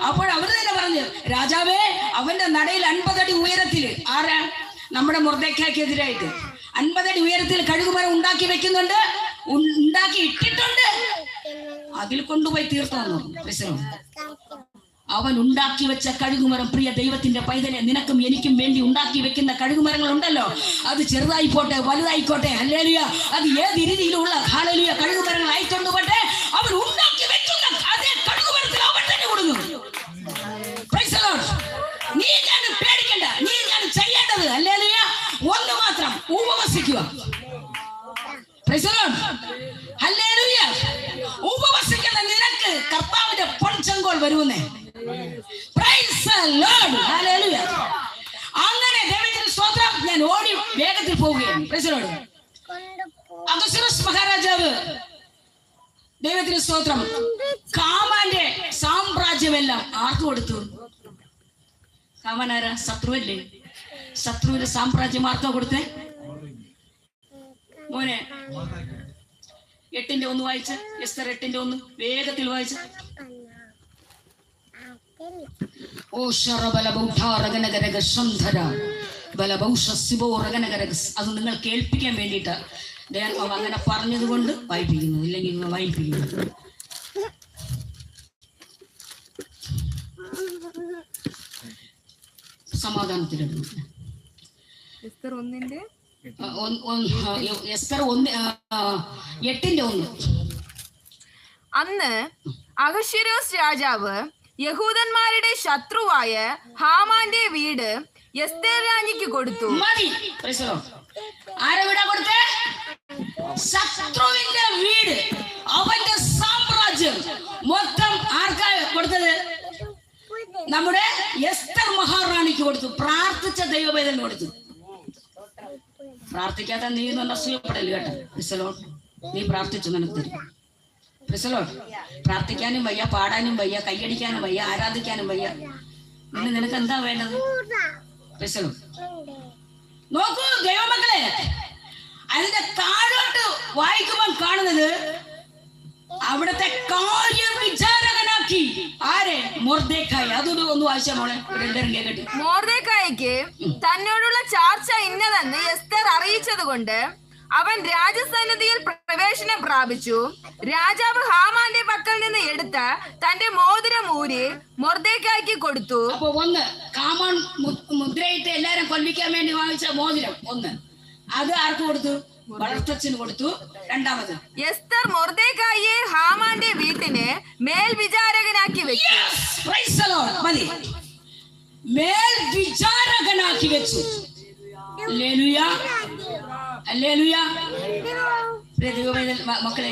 Speaker 1: അപ്പോൾ അവർ തന്നെ പറഞ്ഞു, രാജാവേ, അവന്റെ നടയിൽ 50 അടി ഉയരത്തിൽ, ആരാ? നമ്മുടെ മൊർദെഖായ്ക്കെതിരായിട്ട് 50 അടി ഉയരത്തിൽ കഴുകുമരം ഉണ്ടാക്കി വെക്കുന്നുണ്ട്, ഉണ്ടാക്കി ഇട്ടിട്ടുണ്ട്. അതിൽ കൊണ്ടുപോയി തീർത്തു വന്നു. അവൻ ഉണ്ടാക്കി വെച്ച കഴുകുമരം, പ്രിയ ദൈവത്തിന്റെ പൈതലെ, നിനക്കും എനിക്കും വേണ്ടി ഉണ്ടാക്കി വെക്കുന്ന കഴുകുമരങ്ങൾ ഉണ്ടല്ലോ, അത് ചെറുതായിക്കോട്ടെ വലുതായിക്കോട്ടെ, ഹല്ലേലൂയ, അത് ഏത് രീതിയിലുള്ള ഹല്ലേലൂയ കഴുകുമരങ്ങൾ ആയിക്കൊണ്ടുപോട്ടെ, അവൻ ഉണ്ടാക്കി വെക്കുന്ന അതേ കഴുകുമരത്തിൽ അവൻ തന്നെ കൊടുക്കും. Praise the lord. നീ ഞാൻ പേടിക്കണ്ട, നീ ഞാൻ ചെയ്യേണ്ടത് ഹല്ലേലൂയ ഒന്ന് മാത്രം, ഉപവസിക്കുക. Praise the lord. ഹല്ലേലൂയ. ഉപവസിക്കുന്ന നിനക്ക് കർത്താവിന്റെ പൊൻചെങ്കോൽ വരുമെന്നേ. Praise the lord. ഹല്ലേലൂയ. അങ്ങനെ ദൈവത്തിന്റെ സ്തോത്രം, ഞാൻ ഓടി വേഗത്തിൽ പോവുകയാണ്. Price the Lord. അഹസ്വേരോസ് മഹാരാജാവ് ദൈവത്തിന്റെ സ്തോത്രം കാമാന്റെ സാമ്രാജ്യമെല്ലാം ആർക്ക് കൊടുത്തു? കാമാൻ ആരാ? ശത്രുവല്ലേ? ശത്രുവിന്റെ സാമ്രാജ്യം ആർക്കാ കൊടുത്തേ? മോനെ 8:1 വായിച്ച്, എസ്തർ 8:1 വേഗത്തിൽ വായിച്ച്. ഓ അത് നിങ്ങൾ കേൾപ്പിക്കാൻ വേണ്ടിയിട്ട് അങ്ങനെ പറഞ്ഞത് കൊണ്ട് വായിപ്പിക്കുന്നു, ഇല്ലെങ്കിൽ വായിപ്പിക്കുന്നു. സമാധാനത്തിലിടുന്നു. എസ്തർ 8:1.
Speaker 2: അന്ന് അഹശ്വേരോസ് രാജാവ് യഹൂദന്മാരുടെ ശത്രുവായ ഹാമാന്റെ വീട് എസ്തേർ രാജ്ഞിക്ക് കൊടുത്തു.
Speaker 1: ആരെ വീടാ കൊടുത്തേ? ശത്രുവിന്റെ വീട്, അവന്റെ സാമ്രാജ്യം മൊത്തം ആർക്കാ കൊടുത്തത്? നമ്മുടെ എസ്തർ മഹാറാണിക്ക് കൊടുത്തു. പ്രാർത്ഥിച്ച ദൈവവേദന കൊടുത്തു. പ്രാർത്ഥിക്കാത്ത നീ നഷ്ടപ്പെടല് കേട്ടോ. നീ പ്രാർത്ഥിച്ചു, നിനക്ക് തരും. പ്രാർത്ഥിക്കാനും വയ്യ, പാടാനും വയ്യ, കൈയടിക്കാനും വയ്യ, ആരാധിക്കാനും വയ്യ. നിനക്ക് എന്താ വേണ്ടത്? നോക്കൂ ദൈവമക്കളെ, അതിന്റെ താഴോട്ട് വായിക്കുമ്പോൾ കാണുന്നത് അവിടത്തെ കാര്യം വിചാരകനാക്കി ആരെ? മൊർദെഖായി. അതൊന്ന് ഒന്ന് വായിച്ചാ മോളെ.
Speaker 2: മൊർദെഖായിക്ക് തന്നോടുള്ള ചാർച്ച ഇന്നതെന്ന് എസ്തർ അറിയിച്ചത് കൊണ്ട് അവൻ രാജസന്നിധിയിൽ പ്രവേശനം പ്രാപിച്ചു. രാജാവ് ഹാമാന്റെ പക്കൽ നിന്ന് എടുത്ത തന്റെ മോതിരം ഊരി മൊർദെഖായിക്ക് കൊടുത്തു.
Speaker 1: അപ്പൊ ഒന്ന് കാമോൻ മുദ്രയിട്ട് എല്ലാരും കൊല്ലിക്കാൻ വേണ്ടി വാങ്ങിച്ച മോതിരം ഒന്ന്, അത് ആർക്ക് കൊടുത്തു? വളർത്തച്ഛന് കൊടുത്തു. രണ്ടാമത്
Speaker 2: എസ്തർ മൊർദെഖായിയെ ഹാമാന്റെ വീട്ടിന് മേൽവിചാരകനാക്കി വെച്ചു.
Speaker 1: Praise the Lord. മതി, മേൽവിചാരകനാക്കി വെച്ചു. Hallelujah, hallelujah. മക്കളെ,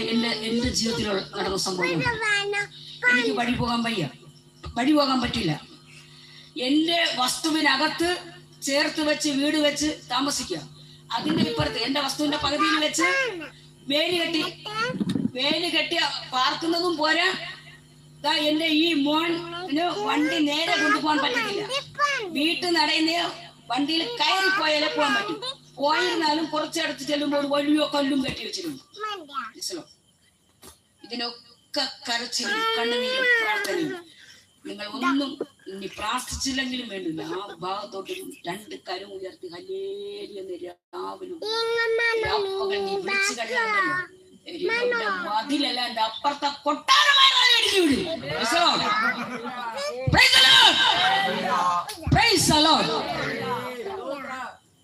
Speaker 1: എന്റെ ജീവിതത്തിൽ നടന്ന സംഭവം, എനിക്ക് വഴി പോകാൻ പറ്റില്ല. എന്റെ വസ്തുവിനകത്ത് ചേർത്ത് വെച്ച് വീട് വെച്ച് താമസിക്കുക. അതിന്റെ ഇപ്പുറത്ത് എന്റെ വസ്തുവിന്റെ പകുതിയിൽ വെച്ച് വേലി കെട്ടി പാർക്കുന്നതും പോരാ. എന്റെ ഈ മോന് വണ്ടി നേരെ കൊണ്ടുപോകാൻ പറ്റത്തില്ല. വീട്ടിൽ നടയുന്ന വണ്ടിയിൽ കയറി പോയാലേ പോകാൻ പറ്റും. പോയിരുന്നാലും കുറച്ചടുത്ത് ചെല്ലുമ്പോൾ വലിയ കല്ലും കെട്ടി വെച്ചിട്ടുണ്ട്. ഇതിനൊക്കെ കരച്ചിലും കണ്ണുനീരും പ്രാർത്ഥനയും. നിങ്ങൾ ഒന്നും ഇനി പ്രാർത്ഥിച്ചില്ലെങ്കിലും വേണ്ടില്ല, ആ ഭാഗത്തോട്ട് 2 കരം ഉയർത്തി ഹല്ലേലൂയ എന്ന് രാവിലെ നീ വിളിച്ചു കഴിയാണ്ടല്ലോ. മതിലല്ല, എന്റെ അപ്പുറത്തെ കൊട്ടാരമായി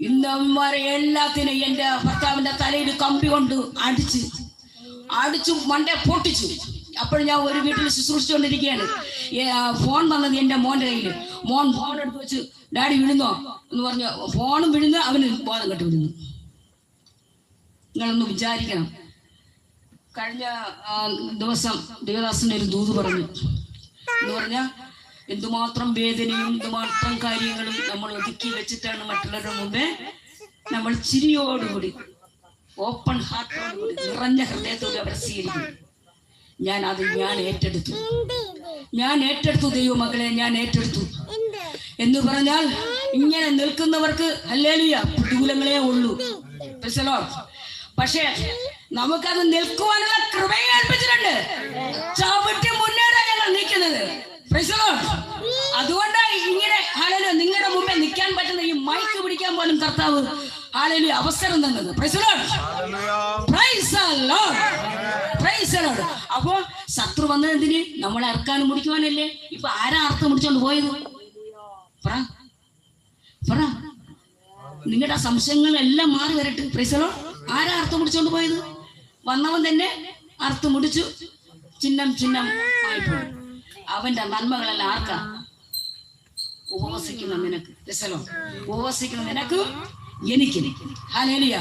Speaker 1: ഇന്നവന്മാരെ എല്ലാത്തിനും എന്റെ ഭർത്താവിന്റെ തലയിൽ കമ്പി കൊണ്ട് അടിച്ചു മണ്ടേ പൊട്ടിച്ചു. അപ്പോൾ ഞാൻ ഒരു വീട്ടിൽ ശുശ്രൂഷിച്ചുകൊണ്ടിരിക്കുകയാണ്. ഫോൺ വന്നത് എന്റെ മോന്റെ കയ്യിൽ. മോൻ ഫോൺ എടുത്ത് വെച്ച് ഡാഡി വിഴുന്നോ എന്ന് പറഞ്ഞു. ഫോണും വിഴുന്ന് അവന് ബോധം കെട്ട് വിടുന്നു. നിങ്ങളൊന്ന് വിചാരിക്കണം. കഴിഞ്ഞ ദിവസം ദേവദാസന്റെ ഒരു ദൂത് പറഞ്ഞു എന്ന് പറഞ്ഞാൽ എന്തുമാത്രം വേദനയും എന്തുമാത്രം കാര്യങ്ങളും നമ്മൾ ഒതുക്കി വെച്ചിട്ടാണ് മറ്റുള്ളവരുടെ മുമ്പേ നമ്മൾ ചിരിയോടുകൂടി ഓപ്പൺ ഹാർട്ടോടുകൂടി നിറഞ്ഞ ഹൃദയത്തോടെ അവരെ സ്വീകരിക്കും. ഞാൻ ഏറ്റെടുത്തു ദൈവമക്കളെ, ഞാൻ ഏറ്റെടുത്തു എന്ന് പറഞ്ഞാൽ ഇങ്ങനെ നിൽക്കുന്നവർക്ക് ഹല്ലേലൂയ പ്രതികൂലങ്ങളേ ഉള്ളൂ. പക്ഷേ നമുക്കത് നിൽക്കുവാനുള്ള കൃപയെ ഏൽപ്പിച്ചിട്ടുണ്ട്. ചവിട്ടി മുന്നേറാൻ ഞങ്ങൾ നിൽക്കുന്നത്. അതുകൊണ്ടാണ് ഇങ്ങനെ ഹല്ലേലൂയ നിങ്ങളുടെ മുമ്പേ നിൽക്കാൻ പറ്റുന്ന ഈ മൈക്ക് പിടിക്കാൻ പോലും കർത്താവ് ഹല്ലേലൂയ അവസരം തന്നത്. അപ്പോ ശത്രു വന്നതെന്തിന്? നമ്മളെ അറക്കാനും മുടിക്കുവാനല്ലേ. ഇപ്പൊ ആരാ അർത്ഥം മുടിച്ചോണ്ട് പോയത്? പറ, നിങ്ങളുടെ സംശയങ്ങളെല്ലാം മാറി വരട്ടെ. പ്രൈസലോ, ആരാ അർത്ഥം മുടിച്ചോണ്ട് പോയത്? വന്നവൻ തന്നെ അർത്ഥം മുടിച്ചു, ചിഹ്നം ആയിപ്പോയി. അവന്റെ നന്മകളെല്ലാം ആർക്കാ? ഉപവസിക്കുന്ന നിനക്ക്. പ്രൈസലോ, ഉപവസിക്കുന്ന നിനക്ക്, എനിക്ക്. ഹല്ലേലൂയ.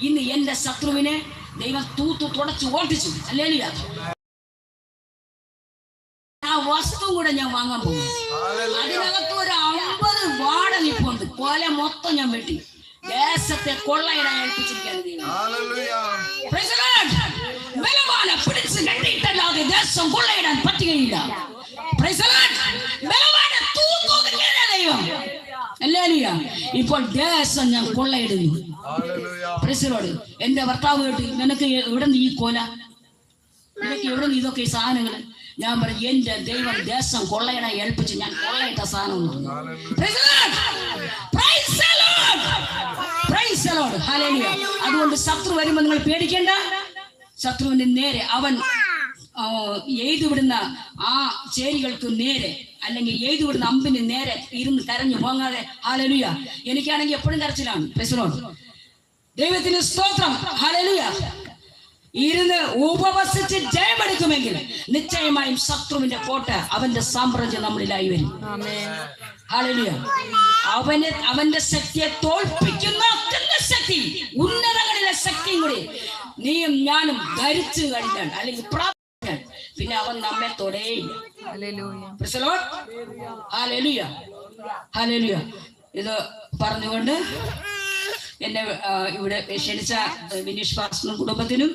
Speaker 1: ഇന്ന് എന്റെ ശത്രുവിനെ ദൈവം തുടച്ചു ഓട്ടിച്ചു. ഹല്ലേലൂയ. ആ വസ്തു കൂടെ ഞാൻ വാങ്ങാൻ പോകും. അതിനകത്ത് ഒരു 50 വാട നിപ്പുണ്ട്. കൊല മൊത്തം ഞാൻ വെട്ടി ദേശത്തെ കൊള്ളയിടാൻ ഏൽപ്പിച്ചിരിക്കുകയാണ് ദൈവം. ബലവാനെ പിടിച്ച് കെട്ടിയിട്ടല്ലാതെ ദേശം കൊള്ളയിടാൻ പറ്റുകയില്ല. ബലവാനെ തൂക്കുകയാണ് ദൈവം. ഹല്ലേലൂയ. ഇപ്പോൾ ദേശം ഞാൻ കൊള്ളയിടുന്നു. എന്റെ ഭർത്താവ് കേട്ട്, നിനക്ക് എവിടെ നിന്ന് ഈ കൊല, നിനക്ക് എവിടെ നിന്ന് ഇതൊക്കെ ഈ സാധനങ്ങള്? ഞാൻ പറഞ്ഞു, എന്റെ ദൈവം ദേശം കൊള്ളയിടാൻ ഏൽപ്പിച്ച് ഞാൻ കൊള്ളയിട്ട സാധനം. അതുകൊണ്ട് ശത്രു വരുമ്പോ നിങ്ങൾ പേടിക്കേണ്ട. ശത്രുവിന്റെ നേരെ അവൻ എഴുതുവിടുന്ന ആ ചേരികൾക്ക് നേരെ, അല്ലെങ്കിൽ എഴുതുവിടുന്ന അമ്പിന് നേരെ ഇരുന്ന് കരഞ്ഞു പോങ്ങാതെ. ഹല്ലേലൂയ. എനിക്കാണെങ്കിൽ എപ്പോഴും കരച്ചിലാണ്. ദൈവത്തിന് സ്തോത്രം. ഹല്ലേലൂയ. ഇരുന്ന് ഉപവസിച്ച് ജയമെടുക്കുമെങ്കിൽ നിശ്ചയമായും ശത്രുവിന്റെ കോട്ട, അവന്റെ സാമ്രാജ്യം നമ്മളിലായി വരും. ഹല്ലേലൂയ. അവന്റെ ശക്തിയെ തോൽപ്പിക്കുന്ന ശക്തി, ഉന്നതങ്ങളിലെ ശക്തിയും കൂടി നീയും ഞാനും ധരിച്ചു കഴിഞ്ഞാൽ, അല്ലെങ്കിൽ പ്രാപിച്ചാൽ, പിന്നെ അവൻ നമ്മെ തൊടേയില്ല. Hallelujah, hallelujah. ഇത് പറഞ്ഞുകൊണ്ട് എന്നെ ഇവിടെ ക്ഷണിച്ച വിനീഷ് പാസ്റ്ററിനും കുടുംബത്തിനും